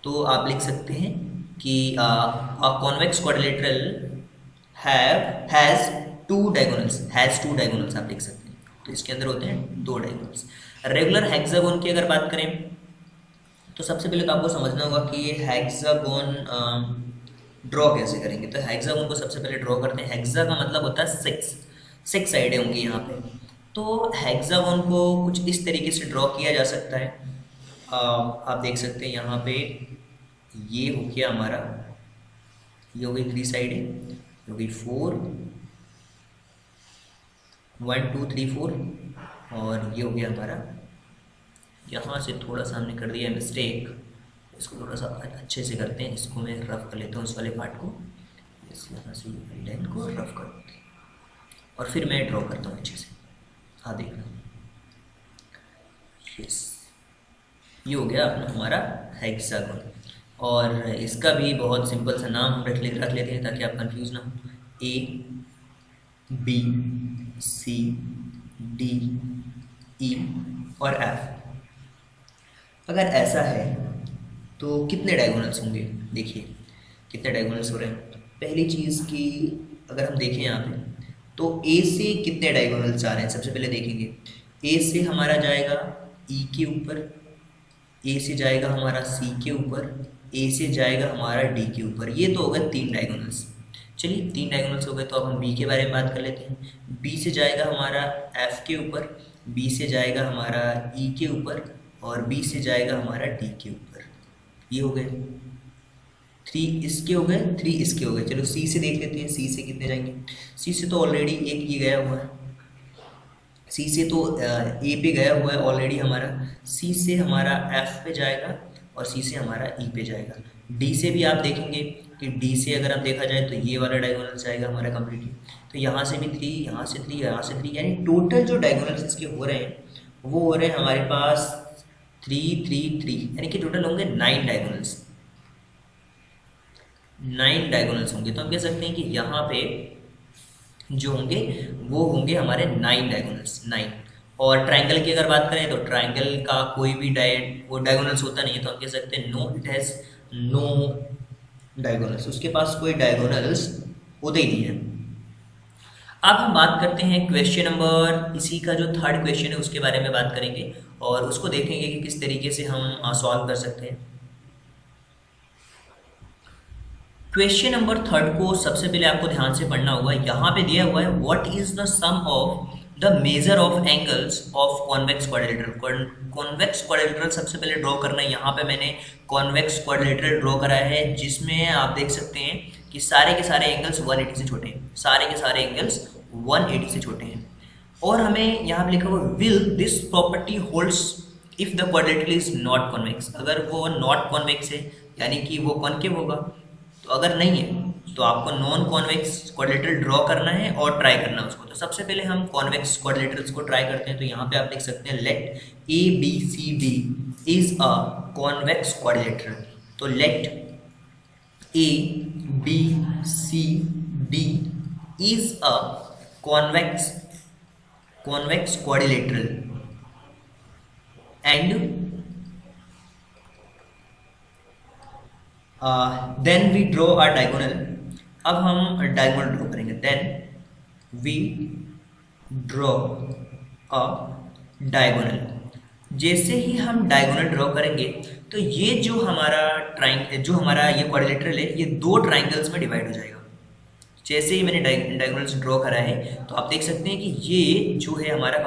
तो आप लिख सकते हैं कि कॉन्वेक्स क्वाड्रिलेटरल हैज़ 2 डायगोनल्स आप लिख सकते हैं। तो इसके अंदर होते हैं 2 डायगोनल्स। रेगुलर हेक्सागोन की अगर बात करें तो सबसे पहले तो आपको समझना होगा कि ये हेक्सागोन ड्रॉ कैसे करेंगे। तो हेक्सागोन को सबसे पहले ड्रॉ करते हैं। हेक्सा का मतलब होता है 6 साइडें होंगी यहाँ पे। तो हेक्सागोन को कुछ इस तरीके से ड्रॉ किया जा सकता है। आप देख सकते हैं यहाँ पे ये हो गया हमारा, ये हो गई 3 साइडें, ये हो गई 4, 1 2 3 4, और ये हो गया हमारा, यहाँ से थोड़ा सा हमने कर दिया मिस्टेक, इसको थोड़ा सा अच्छे से करते हैं। इसको मैं रफ कर लेता हूँ, इस वाले पार्ट को, इस यहाँ से लाइन को रफ कर देते हैं और फिर मैं ड्रॉ करता हूँ अच्छे से। हाँ देखना, यस, ये हो गया अपना हमारा हेक्सागोन। और इसका भी बहुत सिंपल सा नाम रख लेते हैं ताकि आप कंफ्यूज ना हो। A B C D E और F। अगर ऐसा है तो कितने डायगोनल्स होंगे? देखिए कितने डायगोनल्स हो रहे हैं। पहली चीज़ कि अगर हम देखें यहाँ पे तो A से कितने डायगोनल्स आ रहे हैं, सबसे पहले देखेंगे। A से हमारा जाएगा E के ऊपर, A से जाएगा हमारा C के ऊपर, A से जाएगा हमारा D के ऊपर। ये तो हो गए 3 डायगोनल्स। चलिए 3 डायगोनल्स हो गए, तो अब हम B के बारे में बात कर लेते हैं। B से जाएगा हमारा F के ऊपर, B से जाएगा हमारा E के ऊपर, और B से जाएगा हमारा D के ऊपर। ये हो गए 3 इसके हो गए, 3 इसके हो गए। चलो C से देख लेते हैं, C से कितने जाएंगे। C से तो ऑलरेडी एक ये गया हुआ है, C से तो A पे गया हुआ है ऑलरेडी हमारा। C से हमारा F पे जाएगा और C से हमारा E पे जाएगा। D से भी आप देखेंगे कि डी से अगर हम देखा जाए तो ये वाला डायगोनल जाएगा हमारा कम्प्लीटली, तो यहाँ से भी 3, यहाँ से 3, यहाँ से 3, यानी टोटल जो डायगोनल्स इसके हो रहे हैं वो हो रहे हैं हमारे पास 3, 3, 3, यानी कि टोटल होंगे 9 डायगोनल्स, 9 डायगोनल्स होंगे। तो हम कह सकते हैं कि यहाँ पे जो होंगे वो होंगे हमारे 9 डायगोनल्स, 9। और ट्राइंगल की अगर बात करें तो ट्राइंगल का कोई भी वो डायगोनल्स होता नहीं है, तो हम कह सकते हैं no, it has no diagonals, उसके पास कोई डायगोनल्स होते ही नहीं है। अब हम बात करते हैं क्वेश्चन नंबर, इसी का जो थर्ड क्वेश्चन है उसके बारे में बात करेंगे और उसको देखेंगे कि किस तरीके से हम सॉल्व कर सकते हैं। क्वेश्चन नंबर थर्ड को सबसे पहले आपको ध्यान से पढ़ना होगा। यहाँ पे दिया हुआ है what is the sum of the measure of angles of convex quadrilateral. Convex quadrilateral सबसे पहले ड्रॉ करना है। यहाँ पे मैंने कॉन्वेक्स क्वाड्रिलेटरल ड्रॉ कराया है जिसमें आप देख सकते हैं कि सारे के सारे एंगल्स 180 से छोटे हैं, सारे के सारे एंगल्स 180 से छोटे हैं। और हमें यहाँ पे लिखा हुआ will this property holds if the quadrilateral is not convex. अगर वो नॉट कॉन्वेक्स है यानी कि वो कॉन्केव होगा, तो अगर नहीं है तो आपको नॉन कॉन्वेक्स क्वाड्रिलेटरल ड्रॉ करना है और ट्राई करना है उसको। तो सबसे पहले हम कॉन्वेक्स क्वाड्रिलेटरल्स को ट्राई करते हैं। तो यहाँ पे आप लिख सकते हैं let A B C D is a convex quadrilateral. तो let A B C D is a convex quadrilateral and then we draw a diagonal. अब हम डायगोनल ड्रॉ करेंगे। Then we draw a diagonal. जैसे ही हम diagonal draw करेंगे तो ये जो हमारा ये क्वाड्रिलेटरल है ये 2 ट्राइंगल्स में डिवाइड हो जाएगा। जैसे ही मैंने डायगोनल्स ड्रॉ करा है तो आप देख सकते हैं कि ये जो है हमारा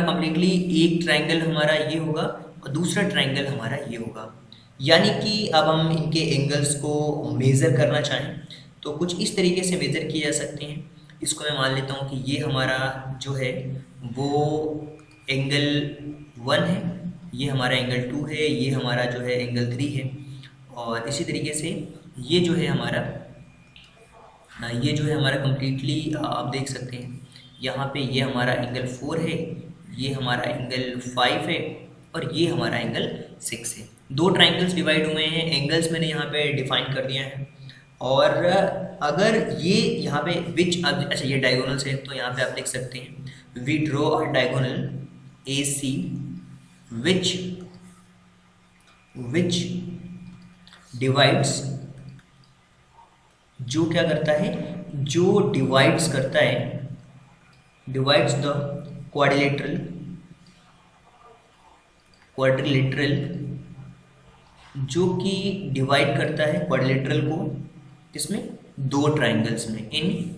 कम्प्लीटली एक ट्राइंगल हमारा ये होगा और दूसरा ट्राइंगल हमारा ये होगा। यानी कि अब हम इनके एंगल्स को मेज़र करना चाहें तो कुछ इस तरीके से मेज़र किए जा सकते हैं। इसको मैं मान लेता हूँ कि ये हमारा जो है वो एंगल 1 है, ये हमारा एंगल 2 है, ये हमारा जो है एंगल 3 है। और इसी तरीके से ये जो है हमारा कम्प्लीटली आप देख सकते हैं यहाँ पे ये हमारा एंगल 4 है, ये हमारा एंगल 5 है और ये हमारा एंगल 6 है। 2 ट्राइंगल्स डिवाइड हुए हैं, एंगल्स मैंने यहाँ पे डिफाइन कर दिया है। और अगर ये यहाँ पे अच्छा ये डायगोनल्स है तो यहाँ पे आप लिख सकते हैं we draw a diagonal A C which divides, जो क्या करता है, जो डिवाइड्स करता है, डिवाइड्स द क्वाड्रिलेटरल, जो कि डिवाइड करता है क्वाड्रिलेटरल को इसमें 2 ट्राइंगल्स में, इन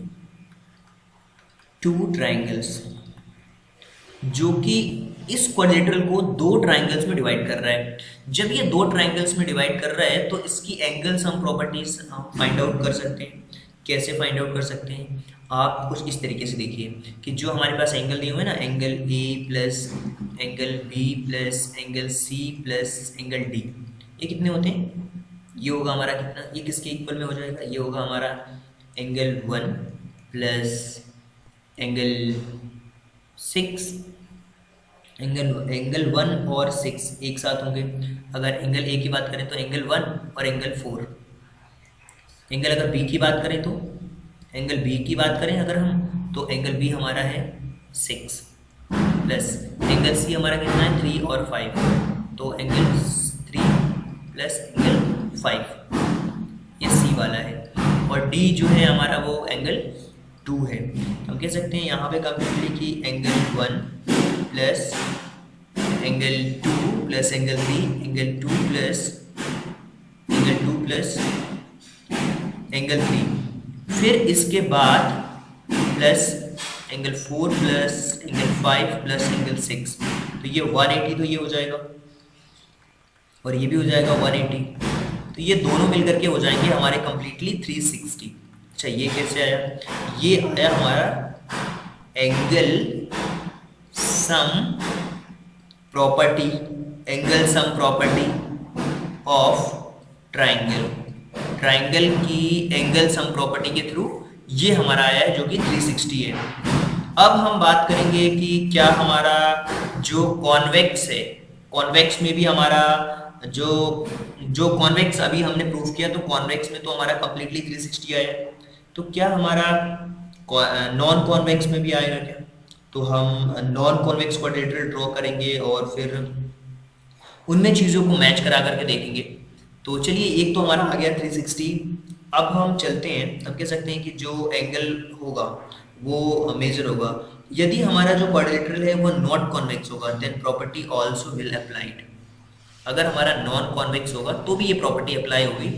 2 ट्राइंगल्स, जो कि इस क्वाड्रिलेटरल को 2 ट्राइंगल्स में डिवाइड कर रहा है। जब ये 2 ट्राइंगल्स में डिवाइड कर रहा है तो इसकी angle sum properties find out कर सकते हैं। कैसे फाइंड आउट कर सकते हैं, आप कुछ इस तरीके से देखिए कि जो हमारे पास एंगल दिए हुए हैं ना, angle A plus angle B plus angle C plus angle D, ये कितने होते हैं, ये होगा हमारा कितना, ये किसके इक्वल में हो जाएगा, ये होगा हमारा एंगल 1 प्लस एंगल 6, एंगल 1 और 6 एक साथ होंगे। अगर एंगल ए की बात करें तो एंगल 1 और एंगल 4। एंगल अगर बी की बात करें तो एंगल बी की बात करें अगर हम तो एंगल बी हमारा है 6 प्लस एंगल सी हमारा कितना है 3 और 5, तो एंगल 3 प्लस एंगल 5 ये सी वाला है। और डी जो है हमारा वो एंगल 2 है। हम कह सकते हैं यहाँ पे कंप्लीटली कि angle 1 plus angle 2 plus angle 3, angle 2 plus angle 3, फिर इसके बाद plus angle 4 plus angle 5 plus angle 6, तो ये 180 तो ये हो जाएगा और ये भी हो जाएगा 180, तो ये दोनों मिलकर के हो जाएंगे हमारे कंप्लीटली 360। अच्छा ये कैसे आया, ये आया हमारा angle sum property of triangle की एंगल सम प्रॉपर्टी के थ्रू ये हमारा आया है जो कि 360 है। अब हम बात करेंगे कि क्या हमारा जो कॉन्वेक्स है, कॉन्वेक्स में भी हमारा जो जो कॉन्वेक्स अभी हमने प्रूव किया, तो कॉन्वेक्स में तो हमारा कंप्लीटली 360 आया है, तो क्या हमारा नॉन कॉन्वेक्स में भी आएगा क्या? तो हम नॉन कॉन्वेक्स क्वाड्रेटरल ड्रॉ करेंगे और फिर उनमें चीज़ों को मैच करा करके देखेंगे। तो चलिए, एक तो हमारा आ गया 360। अब हम चलते हैं, अब कह सकते हैं कि जो एंगल होगा वो मेजर होगा। यदि हमारा जो क्वाड्रिलेटरल है वो नॉट कॉन्वेक्स होगा, then property also will applied. अगर हमारा नॉन कॉन्वेक्स होगा तो भी ये प्रॉपर्टी अप्लाई होगी।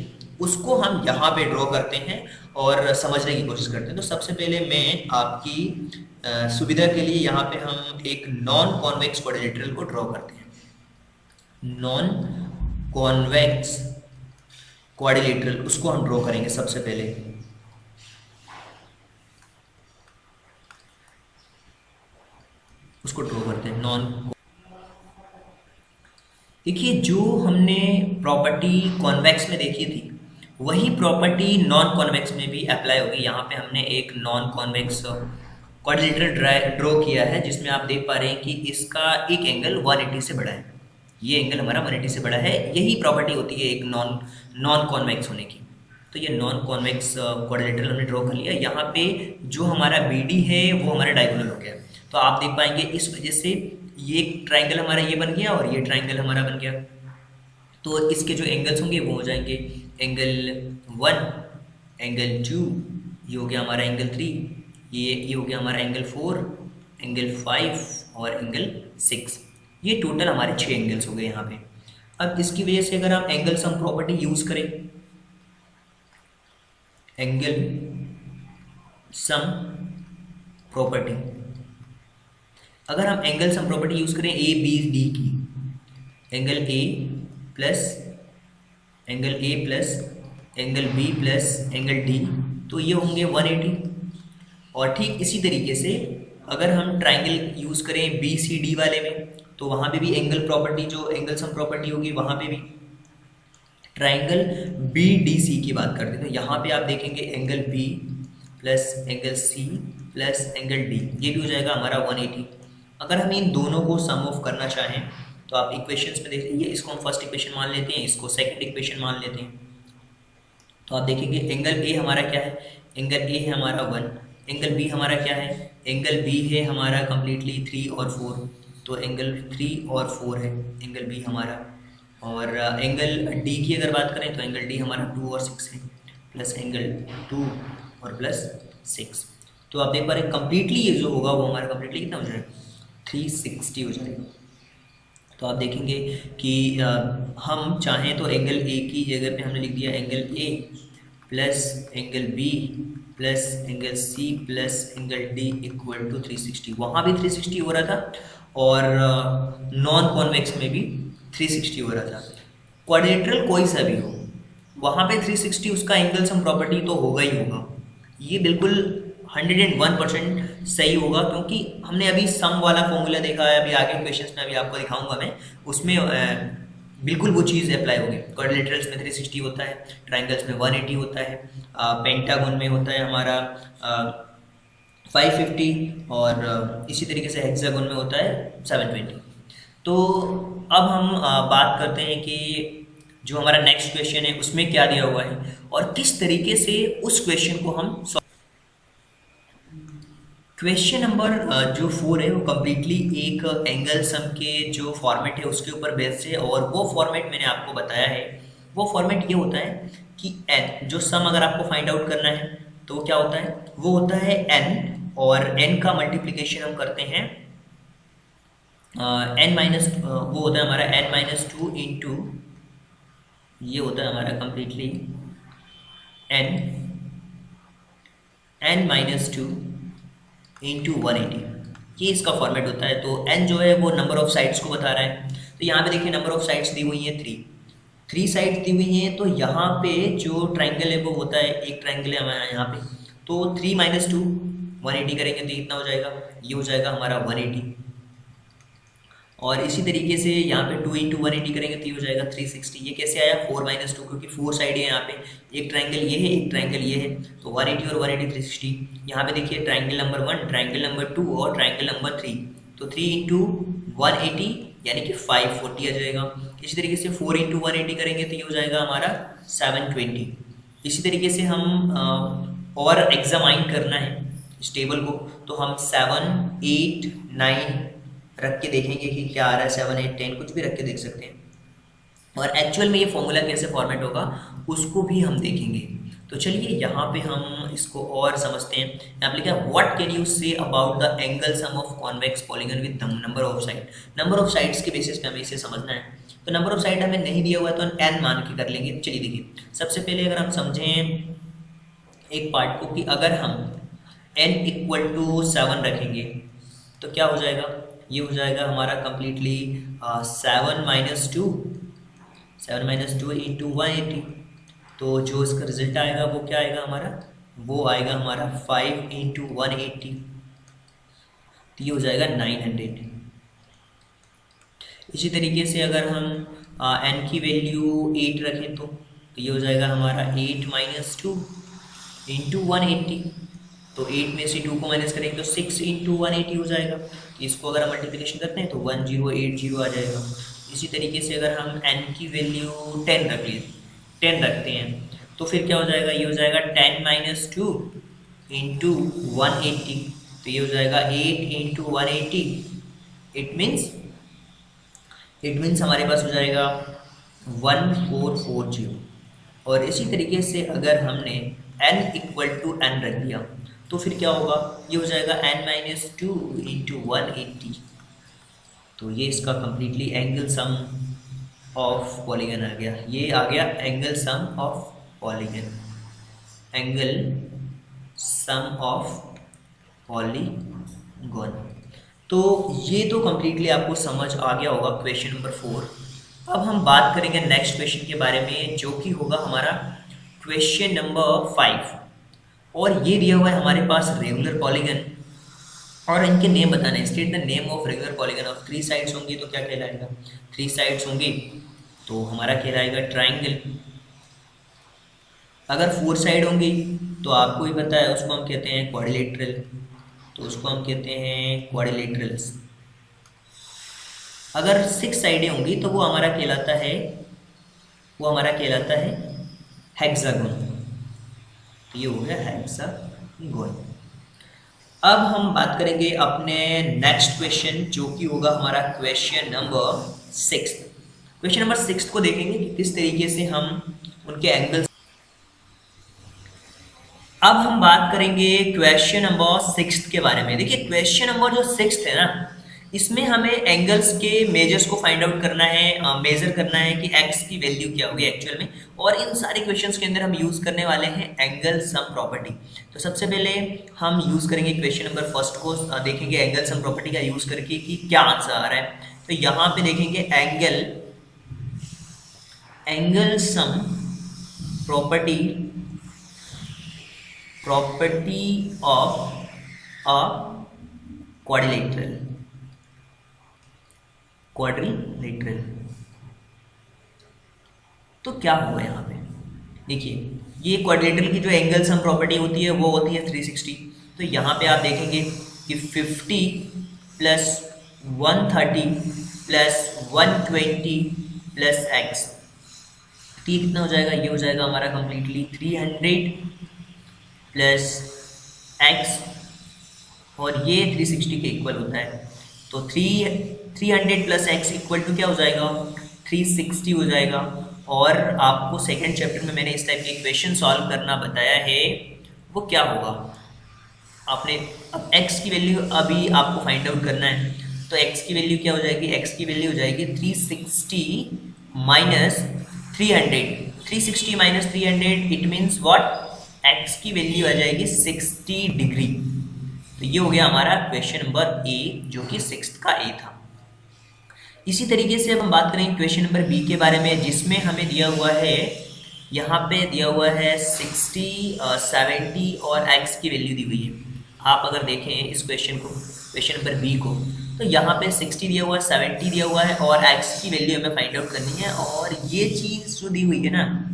उसको हम यहाँ पे ड्रॉ करते हैं और समझने की कोशिश करते हैं। तो सबसे पहले मैं आपकी सुविधा के लिए यहाँ पे हम एक नॉन कॉन्वेक्स क्वाड्रिलेटरल को ड्रॉ करते हैं। नॉन कॉन्वेक्स क्वाड्रिलेटरल, उसको हम ड्रॉ करेंगे सबसे पहले। उसको ड्रॉ करते हैं नॉन। देखिए, जो हमने प्रॉपर्टी कॉन्वेक्स में देखी थी वही प्रॉपर्टी नॉन कॉन्वेक्स में भी अप्लाई होगी। यहाँ पे हमने एक नॉन कॉन्वेक्स क्वाड्रिलेटरल ड्रॉ किया है जिसमें आप देख पा रहे हैं कि इसका एक एंगल 180 से बड़ा है, ये एंगल हमारा 180 से बड़ा है। यही प्रॉपर्टी होती है एक नॉन कॉन्वेक्स होने की। तो ये नॉन कॉन्वेक्स क्वाड्रिलेटरल हमने ड्रॉ कर लिया। यहाँ पे जो हमारा BD है वो हमारा डायगोनल हो गया। तो आप देख पाएंगे इस वजह से ये ट्राइंगल हमारा ये बन गया और ये ट्राइंगल हमारा बन गया। तो इसके जो एंगल्स होंगे वो हो जाएंगे एंगल 1, एंगल 2, ये हो गया हमारा एंगल 3, ये हो गया हमारा एंगल 4, एंगल 5 और एंगल 6। ये टोटल हमारे 6 एंगल्स हो गए यहाँ पे। अब इसकी वजह से अगर हम एंगल सम प्रॉपर्टी यूज करें, एंगल सम प्रॉपर्टी, अगर हम एंगल सम प्रॉपर्टी यूज करें ए बी डी की, angle A plus angle B plus angle D, तो ये होंगे 180। और ठीक इसी तरीके से अगर हम ट्राइंगल यूज करें BCD वाले में, तो वहाँ पे भी एंगल प्रॉपर्टी, जो एंगल सम प्रॉपर्टी होगी, वहाँ पे भी ट्राइंगल BDC की बात करते हैं। तो यहाँ पे आप देखेंगे angle B plus angle C plus angle D, ये भी हो जाएगा हमारा 180। अगर हम इन दोनों को सम ऑफ करना चाहें तो आप इक्वेशंस में देख लीजिए, इसको हम फर्स्ट इक्वेशन मान लेते हैं, इसको सेकंड इक्वेशन मान लेते हैं। तो आप देखेंगे एंगल A हमारा क्या है, एंगल A है हमारा 1, एंगल B हमारा क्या है, एंगल B है हमारा कम्प्लीटली 3 और 4, तो एंगल 3 और 4 है एंगल B हमारा। और एंगल D की अगर बात करें तो एंगल D हमारा 2 और 6 है, प्लस एंगल 2 और प्लस 6। तो आप देख पा रहे हैं कम्प्लीटली ये जो होगा वो हमारा कम्प्लीटली कितना हो जाएगा, 360 हो जाएगा। तो आप देखेंगे कि हम चाहें तो एंगल A की जगह पे हमने लिख दिया angle A plus angle B plus angle C plus angle D equal to 360। वहाँ भी 360 हो रहा था और नॉन कॉन्वेक्स में भी 360 हो रहा था। क्वाड्रिलेटरल कोई सा भी हो, वहाँ पे 360 उसका एंगल सम प्रॉपर्टी तो होगा ही होगा। ये बिल्कुल 101% सही होगा, क्योंकि हमने अभी सम वाला फॉर्मूला देखा है, अभी आगे क्वेश्चंस में अभी आपको दिखाऊंगा मैं, उसमें बिल्कुल वो चीज़ अप्लाई होगी। क्वाड्रिलेटरल्स में 360 होता है, ट्राइंगल्स में 180 होता है, पेंटागन में होता है हमारा 550 और इसी तरीके से हेक्सागन में होता है 720। तो अब हम बात करते हैं कि जो हमारा नेक्स्ट क्वेश्चन है उसमें क्या दिया हुआ है और किस तरीके से उस क्वेश्चन को हम क्वेश्चन नंबर जो 4 है वो कम्प्लीटली एक एंगल सम के जो फॉर्मेट है उसके ऊपर बेस्ड है। और वो फॉर्मेट मैंने आपको बताया है, वो फॉर्मेट ये होता है कि n, जो सम अगर आपको फाइंड आउट करना है तो वो क्या होता है, वो होता है n, और n का मल्टीप्लिकेशन हम करते हैं n माइनस, वो होता है हमारा n-2 इंटू, ये होता है हमारा कम्प्लीटली n-2 इंटू 180, ये इसका फॉर्मेट होता है। तो n जो है वो नंबर ऑफ साइड्स को बता रहा है। तो यहाँ पे देखिए नंबर ऑफ साइड्स दी हुई है 3 साइड्स दी हुई हैं। तो यहाँ पे जो ट्राइंगल है वो होता है, एक ट्राइंगल है हमारा यहाँ पे, तो 3 - 2 180 करेंगे तो इतना हो जाएगा, ये हो जाएगा हमारा 180। और इसी तरीके से यहाँ पे 2 इंटू 180 करेंगे तो ये हो जाएगा 360। ये कैसे आया 4 माइनस 2, क्योंकि 4 साइड है यहाँ पे, एक ट्राइंगल ये है एक ट्राइंगल ये है, तो 180 और 180 360। यहाँ पे देखिए ट्राइंगल नंबर 1, ट्राइंगल नंबर 2 और ट्राइंगल नंबर 3, तो 3 इंटू 180 यानी कि 540 आ जाएगा। इसी तरीके से 4 इंटू 180 करेंगे तो ये हो जाएगा हमारा 720। इसी तरीके से हम और एग्जामाइन करना है इस टेबल को, तो हम 7, 8, 9 रख के देखेंगे कि क्या आ रहा है। 7, 8, 10 कुछ भी रख के देख सकते हैं, और एक्चुअल में ये फॉर्मूला कैसे फॉर्मेट होगा उसको भी हम देखेंगे। तो चलिए यहाँ पे हम इसको और समझते हैं। यहाँ पे लिखा है what can you say about the angle sum of convex polygon with number of side. Number of sides के बेसिस पे हमें इसे समझना है। तो नंबर ऑफ साइड हमें नहीं दिया हुआ है तो हम n मान के कर लेंगे। चलिए देखिए, सबसे पहले अगर हम समझें एक पार्ट को कि अगर हम n इक्वल टू 7 रखेंगे तो क्या हो जाएगा, ये हो जाएगा हमारा कंप्लीटली 7 माइनस 2 इंटू 180। तो जो इसका रिजल्ट आएगा वो क्या आएगा हमारा, वो आएगा हमारा 5 इंटू 180, तो ये हो जाएगा 900। इसी तरीके से अगर हम n की वैल्यू 8 रखें तो ये हो जाएगा हमारा 8 माइनस 2 इंटू 180। तो 8 में से 2 को माइनस करेंगे तो 6 इंटू 180 हो जाएगा। इसको अगर हम मल्टीप्लिकेशन करते हैं तो 1080 आ जाएगा। इसी तरीके से अगर हम n की वैल्यू 10 रखते हैं तो फिर क्या हो जाएगा, ये हो जाएगा 10 माइनस 2 इंटू 180, तो ये हो जाएगा 8 इंटू 180। इट मीन्स हमारे पास हो जाएगा 1440। और इसी तरीके से अगर हमने n इक्वल टू n रख दिया तो फिर क्या होगा, ये हो जाएगा n माइनस 2 इंटू 180। तो ये इसका completely angle sum of polygon आ गया। ये आ गया angle sum of polygon, angle sum of polygon. तो ये तो कंप्लीटली आपको समझ आ गया होगा क्वेश्चन नंबर 4। अब हम बात करेंगे नेक्स्ट क्वेश्चन के बारे में, जो कि होगा हमारा क्वेश्चन नंबर 5। और ये दिया हुआ है हमारे पास रेगुलर पॉलीगन, और इनके नेम बताने। State the name of regular polygon of 3 sides होंगी तो क्या कहलाएगा, 3 साइड्स होंगी तो हमारा कहलाएगा ट्राइंगल। अगर 4 साइड होंगी तो आपको ही पता है उसको हम कहते हैं क्वाड्रिलेटरल, तो उसको हम कहते हैं क्वाड्रिलेटरल्स। अगर 6 साइडें होंगी तो वो हमारा कहलाता है हेक्सागोन। तो ये हो गया हेक्सागोन। अब हम बात करेंगे अपने नेक्स्ट क्वेश्चन, जो कि होगा हमारा क्वेश्चन नंबर 6। क्वेश्चन नंबर 6 को देखेंगे कि किस तरीके से हम उनके एंगल्स। अब हम बात करेंगे क्वेश्चन नंबर 6 के बारे में। देखिए क्वेश्चन नंबर जो 6 है ना, इसमें हमें एंगल्स के मेजर्स को फाइंड आउट करना है, मेजर करना है कि एक्स की वैल्यू क्या होगी एक्चुअल में। और इन सारे क्वेश्चंस के अंदर हम यूज करने वाले हैं एंगल सम प्रॉपर्टी। तो सबसे पहले हम यूज करेंगे क्वेश्चन नंबर 1 को, देखेंगे एंगल सम प्रॉपर्टी का यूज करके कि क्या आंसर आ रहा है। तो यहाँ पे देखेंगे angle sum property of a quadrilateral. तो क्या हुआ यहाँ पे, देखिए ये क्वाड्रिलेटरल की जो एंगल सम प्रॉपर्टी होती है वो होती है 360। तो यहाँ पे आप देखेंगे कि 50 प्लस 130 प्लस 120 प्लस एक्स, तो ये कितना हो जाएगा, ये हो जाएगा हमारा कंप्लीटली 300 प्लस एक्स, और ये 360 के इक्वल होता है। तो 300 प्लस एक्स इक्वल टू क्या हो जाएगा, 360 हो जाएगा। और आपको सेकंड चैप्टर में मैंने इस टाइप के इक्वेशन सॉल्व करना बताया है, वो क्या होगा आपने, अब एक्स की वैल्यू अभी आपको फाइंड आउट करना है। तो एक्स की वैल्यू क्या हो जाएगी, एक्स की वैल्यू हो जाएगी 360 minus 360 minus 300, it means what, x की वैल्यू आ जाएगी 60 डिग्री। तो ये हो गया हमारा क्वेश्चन नंबर ए, जो कि 6 का ए था। इसी तरीके से अब हम बात करेंगे क्वेश्चन नंबर बी के बारे में, जिसमें हमें दिया हुआ है, यहाँ पे दिया हुआ है 60, 70 और एक्स की वैल्यू दी हुई है। आप अगर देखें इस क्वेश्चन को, क्वेश्चन नंबर बी को, तो यहाँ पे 60 दिया हुआ है, 70 दिया हुआ है और x की वैल्यू हमें फाइंड आउट करनी है। और ये चीज़ जो दी हुई है ना,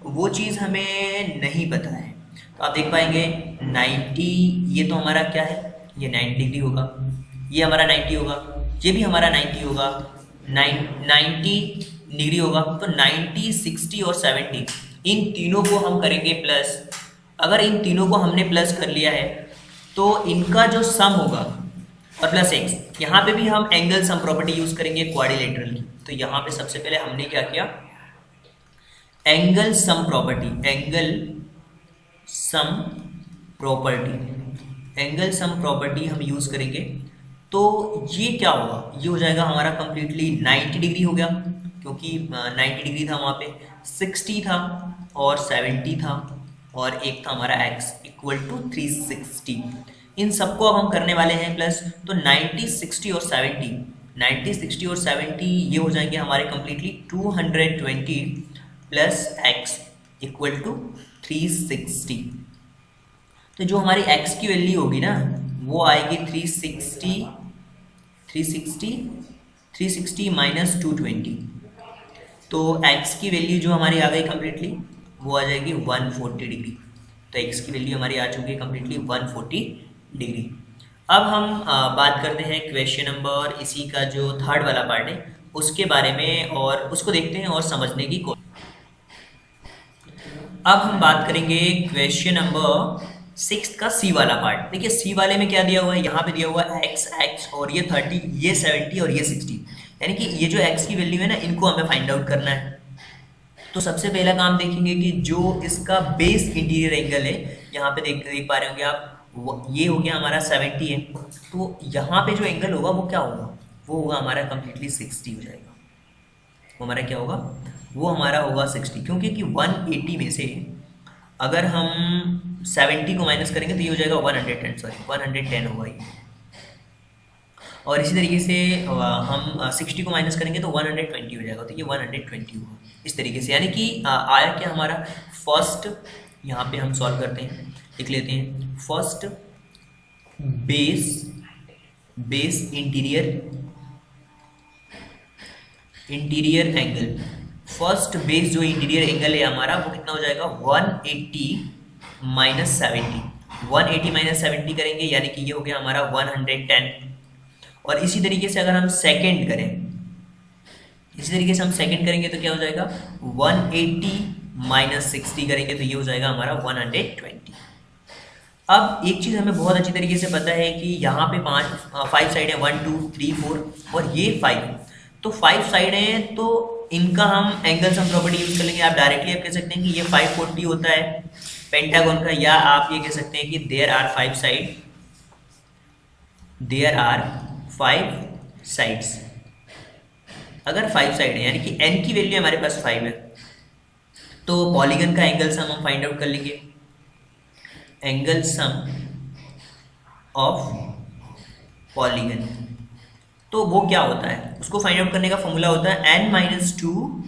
वो चीज़ हमें नहीं पता है। तो आप देख पाएंगे 90, ये तो हमारा क्या है, ये 90 डिग्री होगा, ये हमारा 90 होगा, ये भी हमारा 90 होगा, 90 डिग्री होगा। तो 90, 60 और 70 इन तीनों को हम करेंगे प्लस। अगर इन तीनों को हमने प्लस कर लिया है तो इनका जो सम होगा और प्लस x, यहाँ पे भी हम एंगल सम प्रॉपर्टी यूज करेंगे क्वाड्रिलेटरल की। तो यहाँ पे सबसे पहले हमने क्या किया, angle sum property, angle sum property हम यूज करेंगे। तो ये क्या होगा, ये हो जाएगा हमारा कंप्लीटली 90 डिग्री हो गया, क्योंकि 90 डिग्री था, वहाँ पे 60 था और 70 था और एक था हमारा x इक्वल टू 360। इन सबको अब हम करने वाले हैं प्लस। तो 90, 60 और 70, 90, 60 और 70 ये हो जाएंगे हमारे completely 220 plus x equal to 360। तो जो हमारी x की वैल्यू होगी ना, वो आएगी 360 माइनस 220। तो x की वैल्यू जो हमारी आ गई कंप्लीटली, वो आ जाएगी 140 डिग्री। तो x की वैल्यू हमारी आ चुकी है कंप्लीटली 140 डिग्री। अब हम बात करते हैं क्वेश्चन नंबर, इसी का जो थर्ड वाला पार्ट है उसके बारे में, और उसको देखते हैं और समझने की कोशिश। अब हम बात करेंगे क्वेश्चन नंबर 6 का सी वाला पार्ट। देखिए सी वाले में क्या दिया हुआ है, यहाँ पे दिया हुआ है x और ये 30, ये 70 और ये 60, यानी कि ये जो x की वैल्यू है ना, इनको हमें फाइंड आउट करना है। तो सबसे पहला काम देखेंगे कि जो इसका बेस इंटीरियर एंगल है, यहाँ पे देख पा रहे होंगे आप, ये हो गया हमारा 70 है। तो यहाँ पे जो एंगल होगा वो क्या होगा, वो होगा हमारा कंप्लीटली 60 हो जाएगा। वो हमारा क्या होगा, वो हमारा होगा 60, क्योंकि कि 180 में से अगर हम 70 को माइनस करेंगे तो ये हो जाएगा 110 होगा ये। और इसी तरीके से हम 60 को माइनस करेंगे तो 120 हो जाएगा, तो ये 120 होगा इस तरीके से। यानी कि आया क्या हमारा, फर्स्ट यहाँ पे हम सॉल्व करते हैं, लिख लेते हैं first base interior angle. First base जो इंटीरियर एंगल है हमारा, वो कितना हो जाएगा 180 माइनस 70। 180 माइनस 70 करेंगे यानी कि ये हो गया हमारा 110। और इसी तरीके से अगर हम सेकंड करें, करेंगे तो क्या हो जाएगा 180 माइनस 60 करेंगे तो ये हो जाएगा हमारा 120। अब एक चीज़ हमें बहुत अच्छी तरीके से पता है कि यहाँ पे 5 साइड है, 1 2 3 4 और ये 5, तो 5 साइड हैं, तो इनका हम एंगल सम प्रॉपर्टी यूज कर लेंगे। आप डायरेक्टली आप कह सकते हैं कि ये 540 होता है पेंटागन का, या आप ये कह सकते हैं कि देयर आर 5 साइड्स। अगर 5 साइड है यानी कि n की वैल्यू हमारे पास 5 है, तो पॉलीगन का एंगल सम हम फाइंड आउट कर लेंगे। एंगल सम ऑफ पॉलीगन, तो वो क्या होता है, उसको फाइंड आउट करने का फॉर्मूला होता है n माइनस 2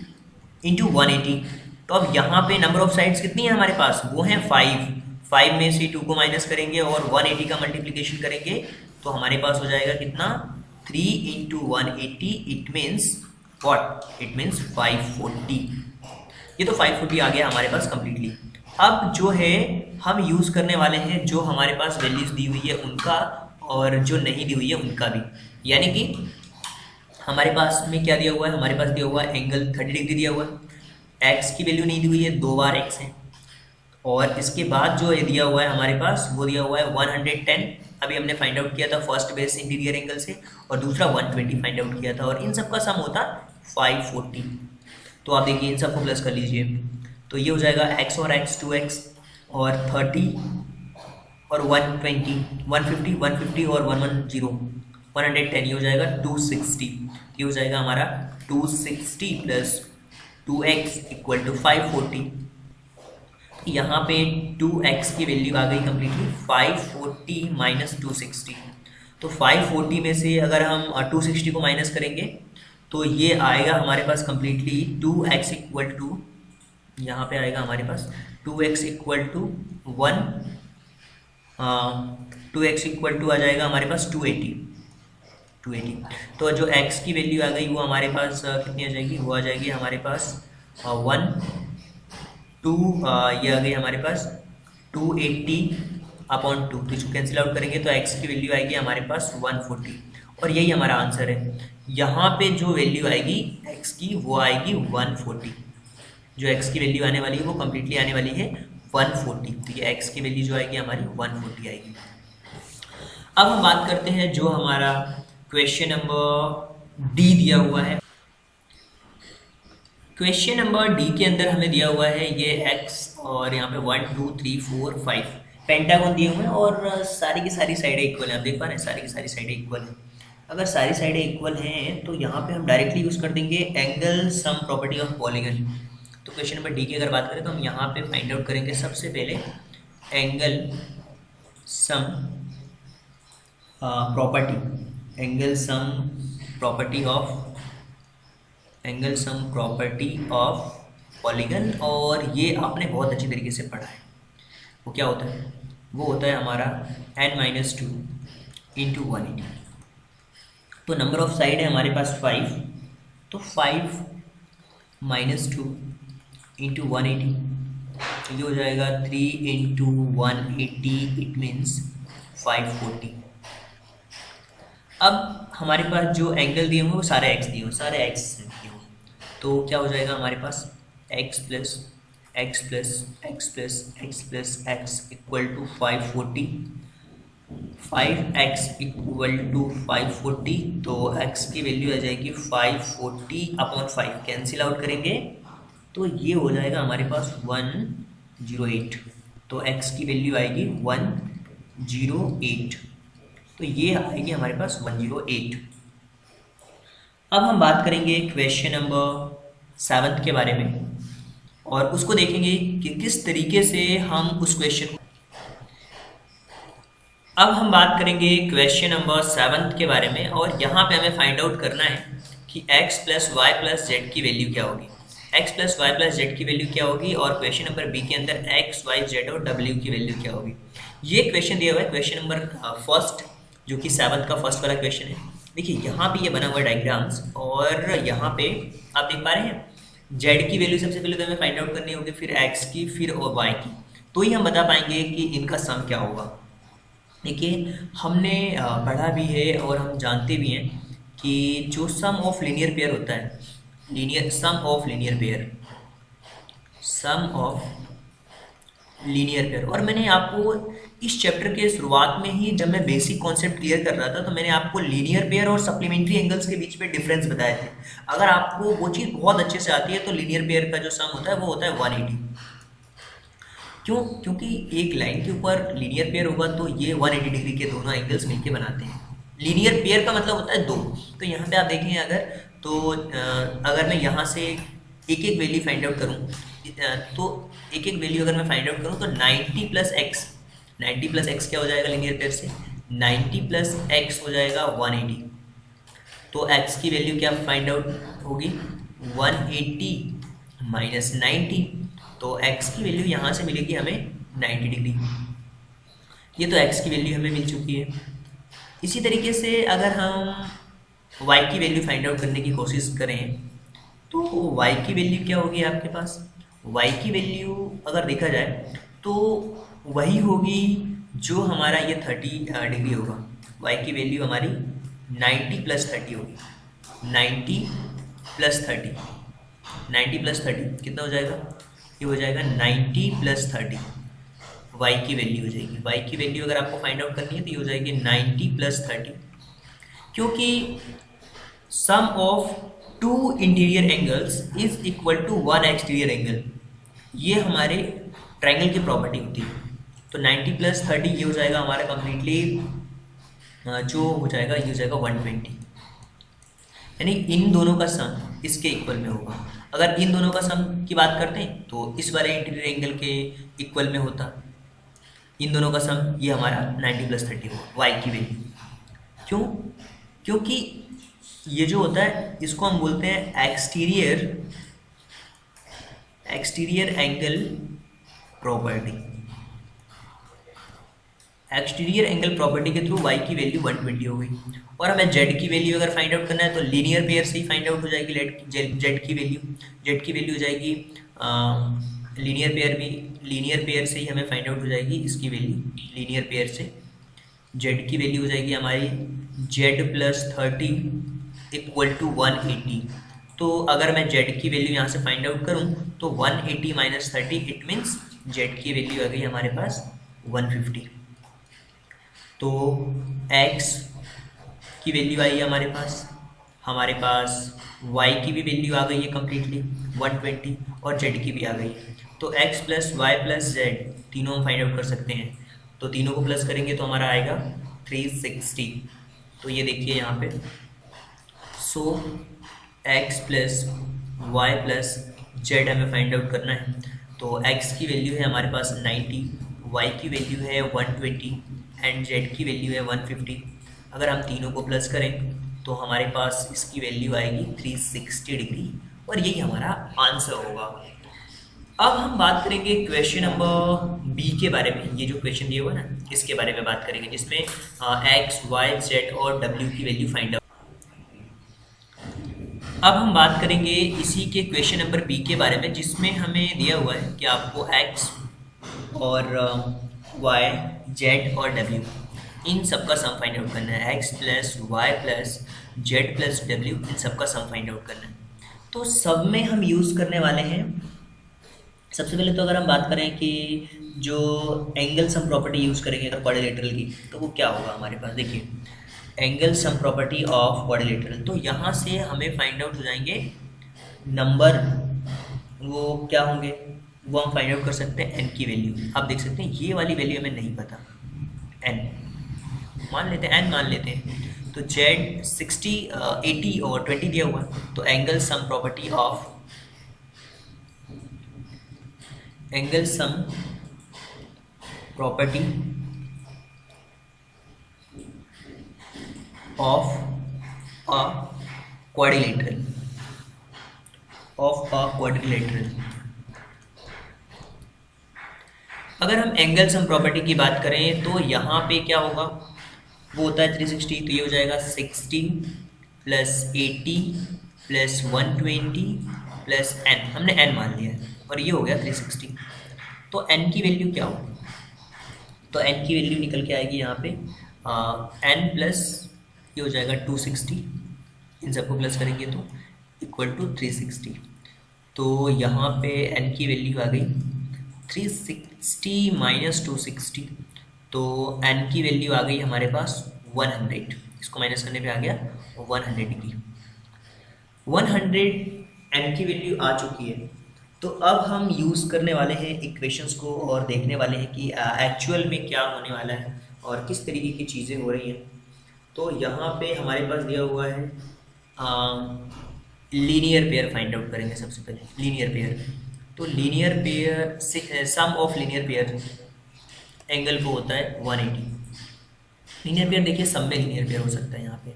इंटू 180। तो अब यहाँ पे नंबर ऑफ साइड्स कितनी है हमारे पास, वो है 5 में से 2 को माइनस करेंगे और 180 का मल्टीप्लिकेशन करेंगे तो हमारे पास हो जाएगा कितना 3 into 180, it means what, it means 540। ये तो 540 आ गया हमारे पास कंप्लीटली। अब जो है हम यूज़ करने वाले हैं जो हमारे पास वैल्यूज दी हुई है उनका, और जो नहीं दी हुई है उनका भी। यानी कि हमारे पास में क्या दिया हुआ है, हमारे पास दिया हुआ है एंगल 30 डिग्री दिया हुआ है, एक्स की वैल्यू नहीं दी हुई है, 2 बार एक्स है, और इसके बाद जो दिया हुआ है हमारे पास वो दिया हुआ है 110, अभी हमने फाइंड आउट किया था फर्स्ट बेस इंटीरियर एंगल से, और दूसरा 120 फाइंड आउट किया था, और इन सब का सम होता 540। तो आप देखिए इन सबको प्लस कर लीजिए, तो ये हो जाएगा x और x 2x और 30 और 120 150 150 और 110 110, ये हो जाएगा 260। ये हो जाएगा हमारा 260 प्लस 2x इक्वल टू 540। यहाँ पे 2x की वैल्यू आ गई कंप्लीटली 540 माइनस 260। तो 540 में से अगर हम 260 को माइनस करेंगे तो ये आएगा हमारे पास कंप्लीटली 2x इक्वल टू, यहाँ पे आएगा हमारे पास 2x equal to 2x equal to आ जाएगा हमारे पास 280। 280। तो जो x की वैल्यू आ गई वो हमारे पास कितनी आ जाएगी, वो आ जाएगी हमारे पास 1 2 ये आ गई हमारे पास 280/2। तो इसको कैंसिल आउट करेंगे तो x की वैल्यू आएगी हमारे पास 140, और यही हमारा आंसर है। यहाँ पे जो वैल्यू आएगी x की वो आएगी 140। जो x की वैल्यू आने वाली है वो कम्प्लीटली आने वाली है 140। तो ये x की वैल्यू जो आएगी हमारी 140 आएगी। अब हम बात करते हैं जो हमारा क्वेश्चन नंबर डी दिया हुआ है। क्वेश्चन नंबर डी के अंदर हमें दिया हुआ है ये x और यहाँ पे 1 2 3 4 5 पेंटागन दिए हुए हैं और सारी की सारी साइडें इक्वल हैं। आप देख पा रहे हैं सारी की सारी साइडें इक्वल हैं। अगर सारी साइडें इक्वल हैं तो यहाँ पे हम डायरेक्टली यूज़ कर देंगे angle sum property of polygon. तो क्वेश्चन नंबर डी की अगर बात करें तो हम यहाँ पे फाइंड आउट करेंगे सबसे पहले angle sum property, angle sum property of polygon. और ये आपने बहुत अच्छी तरीके से पढ़ा है। वो क्या होता है, वो होता है हमारा n-2 इंटू 180। तो नंबर ऑफ साइड है हमारे पास 5, तो 5 - 2 इंटू 180, ये हो जाएगा 3 इंटू 180, इट मीन्स 540। अब हमारे पास जो एंगल दिए हुए वो सारे x दिए हुए, सारे x दिए हुए। तो क्या हो जाएगा हमारे पास x plus x plus x plus x plus x equal to 540, 5x equal to 540। तो x की वैल्यू आ जाएगी 540/5, कैंसिल आउट करेंगे तो ये हो जाएगा हमारे पास 108। तो x की वैल्यू आएगी 108, तो ये आएगी हमारे पास 108। अब हम बात करेंगे क्वेश्चन नंबर 7 के बारे में और उसको देखेंगे कि किस तरीके से हम उस क्वेश्चन। अब हम बात करेंगे क्वेश्चन नंबर 7 के बारे में और यहाँ पे हमें फाइंड आउट करना है कि x plus Y plus z की वैल्यू क्या होगी। x plus Y plus z की वैल्यू क्या होगी और क्वेश्चन नंबर बी के अंदर x y z और w की वैल्यू क्या होगी। ये क्वेश्चन दिया हुआ है, क्वेश्चन नंबर फर्स्ट जो कि 7 का फर्स्ट वाला क्वेश्चन है। देखिए यहाँ पे ये बना हुआ डायग्राम्स और यहाँ पे आप देख पा रहे हैं z की वैल्यू सबसे पहले तो हमें फाइंड आउट करनी होगी, फिर x की, फिर और y की, तो ही हम बता पाएंगे कि इनका सम क्या होगा। देखिए हमने पढ़ा भी है और हम जानते भी हैं कि जो सम ऑफ लीनियर पेयर होता है, सम ऑफ लीनियर पेयर। और मैंने आपको इस चैप्टर के शुरुआत में ही जब मैं बेसिक कॉन्सेप्ट क्लियर कर रहा था तो मैंने आपको लीनियर पेयर और सप्लीमेंट्री एंगल्स के बीच में डिफरेंस बताए थे। अगर आपको वो चीज़ बहुत अच्छे से आती है तो लीनियर पेयर का जो सम होता है वो होता है 180। क्यों? क्योंकि एक लाइन के ऊपर लीनियर पेयर होगा तो ये 180 डिग्री के दोनों एंगल्स मिलके बनाते हैं। लीनियर पेयर का मतलब होता है दो। तो यहाँ पे आप देखें अगर मैं यहाँ से एक एक वैल्यू फाइंड आउट करूँ तो एक एक वैल्यू अगर मैं फाइंड आउट करूँ तो 90 प्लस एक्स क्या हो जाएगा लीनियर पेयर से, 90 प्लस एक्स हो जाएगा 180। तो x की वैल्यू क्या फाइंड आउट होगी, 180 माइनस 90। तो x की वैल्यू यहाँ से मिलेगी हमें 90 डिग्री। ये तो x की वैल्यू हमें मिल चुकी है। इसी तरीके से अगर हम y की वैल्यू फाइंड आउट करने की कोशिश करें तो y की वैल्यू क्या होगी आपके पास, y की वैल्यू अगर देखा जाए तो वही होगी जो हमारा ये 30 डिग्री होगा। y की वैल्यू हमारी 90 प्लस 30 होगी, 90 प्लस 30 कितना हो जाएगा, ये हो जाएगा 90 प्लस 30 y की वैल्यू हो जाएगी। y की वैल्यू अगर आपको फाइंड आउट करनी है तो ये हो जाएगी 90 प्लस 30, क्योंकि sum of 2 interior angles is equal to 1 exterior angle, ये हमारे ट्रायंगल की प्रॉपर्टी होती है। तो 90 प्लस 30 ये हो जाएगा हमारा कम्प्लीटली जो हो जाएगा ये हो जाएगा 120, यानी इन दोनों का सम इसके इक्वल में होगा। अगर इन दोनों का सम की बात करते हैं तो इस वाले इंटीरियर एंगल के इक्वल में होता, इन दोनों का सम ये हमारा 90 प्लस 30 होगा y की वैल्यू। क्यों? क्योंकि ये जो होता है इसको हम बोलते हैं exterior angle property. Exterior angle property के थ्रू y की वैल्यू 120 हो गई, और हमें z की वैल्यू अगर फाइंड आउट करना है तो लीनियर पेयर से ही फाइंड आउट हो जाएगी z की वैल्यू हो जाएगी लीनियर पेयर से ही हमें फाइंड आउट हो जाएगी इसकी वैल्यू, लीनियर पेयर से z की वैल्यू हो जाएगी हमारी z प्लस 30 इक्वल टू 180। तो अगर मैं z की वैल्यू यहाँ से फाइंड आउट करूँ तो 180 माइनस 30 इट मीन्स z की वैल्यू आ गई हमारे पास 150। तो x की वैल्यू आई है हमारे पास y की भी वैल्यू आ गई है कम्प्लीटली 120 और z की भी आ गई है। तो x plus Y plus z तीनों हम फाइंड आउट कर सकते हैं, तो तीनों को प्लस करेंगे तो हमारा आएगा 360। तो ये देखिए यहाँ पे, so x plus Y plus z हमें फाइंड आउट करना है। तो x की वैल्यू है हमारे पास 90, y की वैल्यू है 120 एंड z की वैल्यू है 150। अगर हम तीनों को प्लस करें तो हमारे पास इसकी वैल्यू आएगी 360 डिग्री, और यही हमारा आंसर होगा। अब हम बात करेंगे क्वेश्चन नंबर बी के बारे में। ये जो क्वेश्चन दिया हुआ है ना, इसके बारे में बात करेंगे, जिसमें x, y, z और w की वैल्यू फाइंड आउट। अब हम बात करेंगे इसी के क्वेश्चन नंबर बी के बारे में, जिसमें हमें दिया हुआ है कि आपको x और y, z और w इन सब का सम फाइंड आउट करना है। x plus Y plus Z plus W इन सब का सम फाइंड आउट करना है। तो सब में हम यूज़ करने वाले हैं, सबसे पहले तो अगर हम बात करें कि जो एंगल सम प्रॉपर्टी यूज़ करेंगे अगर क्वाड्रिलेटरल की, तो वो क्या होगा हमारे पास। देखिए angle sum property of quadrilateral, तो यहाँ से हमें फाइंड आउट हो जाएंगे नंबर, वो क्या होंगे वो हम फाइंड आउट कर सकते हैं n की वैल्यू। आप देख सकते हैं ये वाली वैल्यू हमें नहीं पता, n मान लेते हैं, n मान लेते हैं। तो z 60 80 और 20 दिया हुआ है, तो angle sum property of angle sum property of a quadrilateral अगर हम एंगल सम प्रॉपर्टी की बात करें तो यहाँ पे क्या होगा, वो होता है 360, तो ये हो जाएगा 60 प्लस 80 प्लस 120 प्लस n, हमने n मान लिया है, और ये हो गया 360। तो n की वैल्यू क्या होगी, तो n की वैल्यू निकल के आएगी यहाँ पे n प्लस ये हो जाएगा 260, इन सबको प्लस करेंगे तो इक्वल टू 360। तो यहाँ पे n की वैल्यू आ गई 360 माइनस 260, तो n की वैल्यू आ गई हमारे पास 100, इसको माइनस करने पे आ गया 100 डिग्री। 100 n की वैल्यू आ चुकी है, तो अब हम यूज़ करने वाले हैं इक्वेशंस को और देखने वाले हैं कि एक्चुअल में क्या होने वाला है और किस तरीके की चीज़ें हो रही हैं। तो यहाँ पे हमारे पास दिया हुआ है लीनियर पेयर फाइंड आउट करेंगे सबसे पहले। लीनियर पेयर, तो लीनियर पेयर से सम ऑफ लीनियर पेयर एंगल को होता है 180। लीनियर पेयर देखिए सब में लीनियर पेयर हो सकता है, यहाँ पे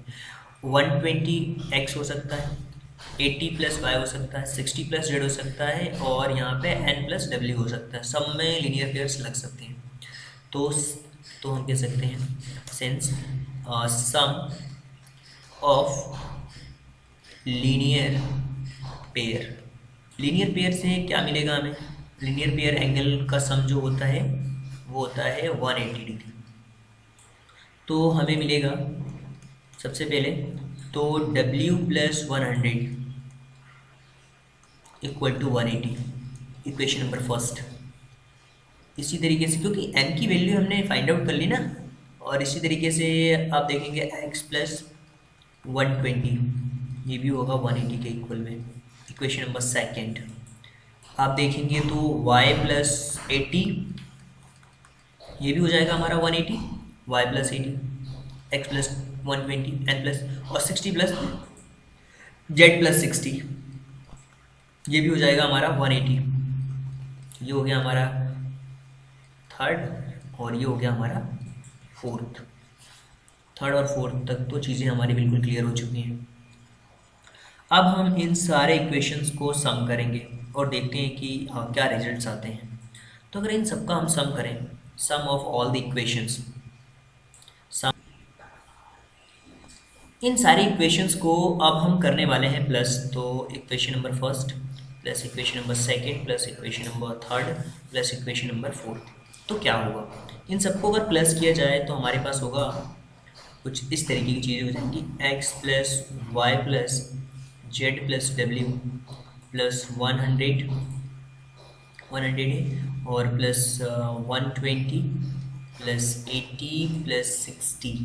120x हो सकता है, 80 प्लस वाई हो सकता है, 60 प्लस जेड हो सकता है, और यहाँ पे n प्लस डब्ल्यू हो सकता है। सब में लीनियर पेयर्स लग सकते हैं। तो हम कह सकते हैं since sum of linear pair से क्या मिलेगा हमें, लीनियर पेयर एंगल का सम जो होता है वो होता है 180 डिग्री। तो हमें मिलेगा सबसे पहले तो w plus 100 equal to 180, equation number first. इसी तरीके से क्योंकि n की वैल्यू हमने फाइंड आउट कर ली ना, और इसी तरीके से आप देखेंगे x प्लस 120 ये भी होगा 180 के इक्वल में, इक्वेशन नंबर सेकेंड। आप देखेंगे तो y प्लस 80 ये भी हो जाएगा हमारा 180, y plus 80, x plus 120 n plus और 60 प्लस z प्लस 60 ये भी हो जाएगा हमारा 180। ये हो गया हमारा थर्ड और ये हो गया हमारा फोर्थ। थर्ड और फोर्थ तक तो चीज़ें हमारी बिल्कुल क्लियर हो चुकी हैं। अब हम इन सारे इक्वेशंस को सम करेंगे और देखते हैं कि क्या रिजल्ट्स आते हैं। तो अगर इन सबका हम सम करें, सम ऑफ ऑल द इक्वेशंस, इन सारे इक्वेशंस को अब हम करने वाले हैं प्लस। तो equation number first plus equation number second plus equation number third plus equation number fourth. तो क्या होगा, इन सबको अगर प्लस किया जाए तो हमारे पास होगा कुछ इस तरीके की चीज़ें हो जाएंगी, x plus Y plus Z plus डब्ल्यू प्लस 100 और प्लस 120 प्लस 80 प्लस 60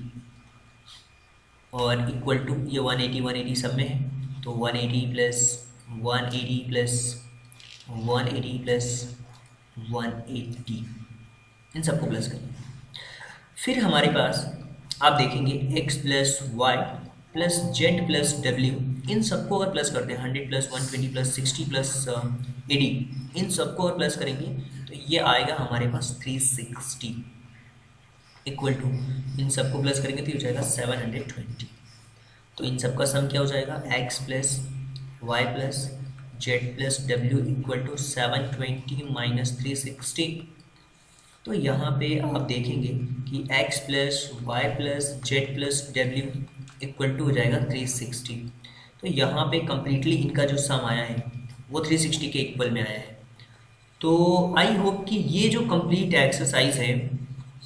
और इक्वल टू ये 180 सब में है, तो 180 प्लस 180 प्लस 180 प्लस 180, इन सबको प्लस करेंगे। फिर हमारे पास आप देखेंगे x plus Y plus Z plus W, इन सबको अगर प्लस करते हैं 100 प्लस 120 प्लस 60 प्लस 80, इन सबको अगर प्लस करेंगे तो ये आएगा हमारे पास 360 इक्वल टू, इन सबको प्लस करेंगे तो ये हो जाएगा 720। तो इन सबका सम क्या हो जाएगा, x plus Y plus Z plus डब्ल्यू इक्वल टू 720 माइनस 360। तो यहाँ पे आप देखेंगे कि x plus Y plus Z plus डब्ल्यू इक्वल टू हो जाएगा 360। तो यहाँ पे कम्प्लीटली इनका जो सम आया है वो 360 के इक्वल में आया है। तो आई होप कि ये जो कंप्लीट एक्सरसाइज है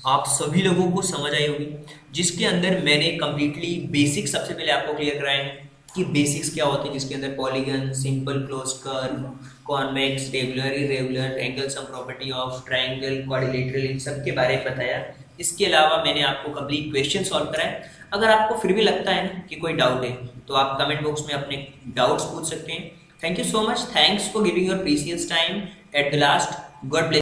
आप सभी लोगों को समझ आई होगी, जिसके अंदर मैंने कम्प्लीटली बेसिक्स सबसे पहले आपको क्लियर कराए हैं कि बेसिक्स क्या होते हैं, जिसके अंदर polygon, simple closed curve, convex, regular, irregular, angle, sum property of triangle, quadrilateral, इन सब के बारे में बताया। इसके अलावा मैंने आपको कंप्लीट क्वेश्चन सॉल्व कराए। अगर आपको फिर भी लगता है ना कि कोई डाउट है तो आप कमेंट बॉक्स में अपने डाउट्स पूछ सकते हैं। Thank you so much, thanks for giving your precious time at the last. God bless.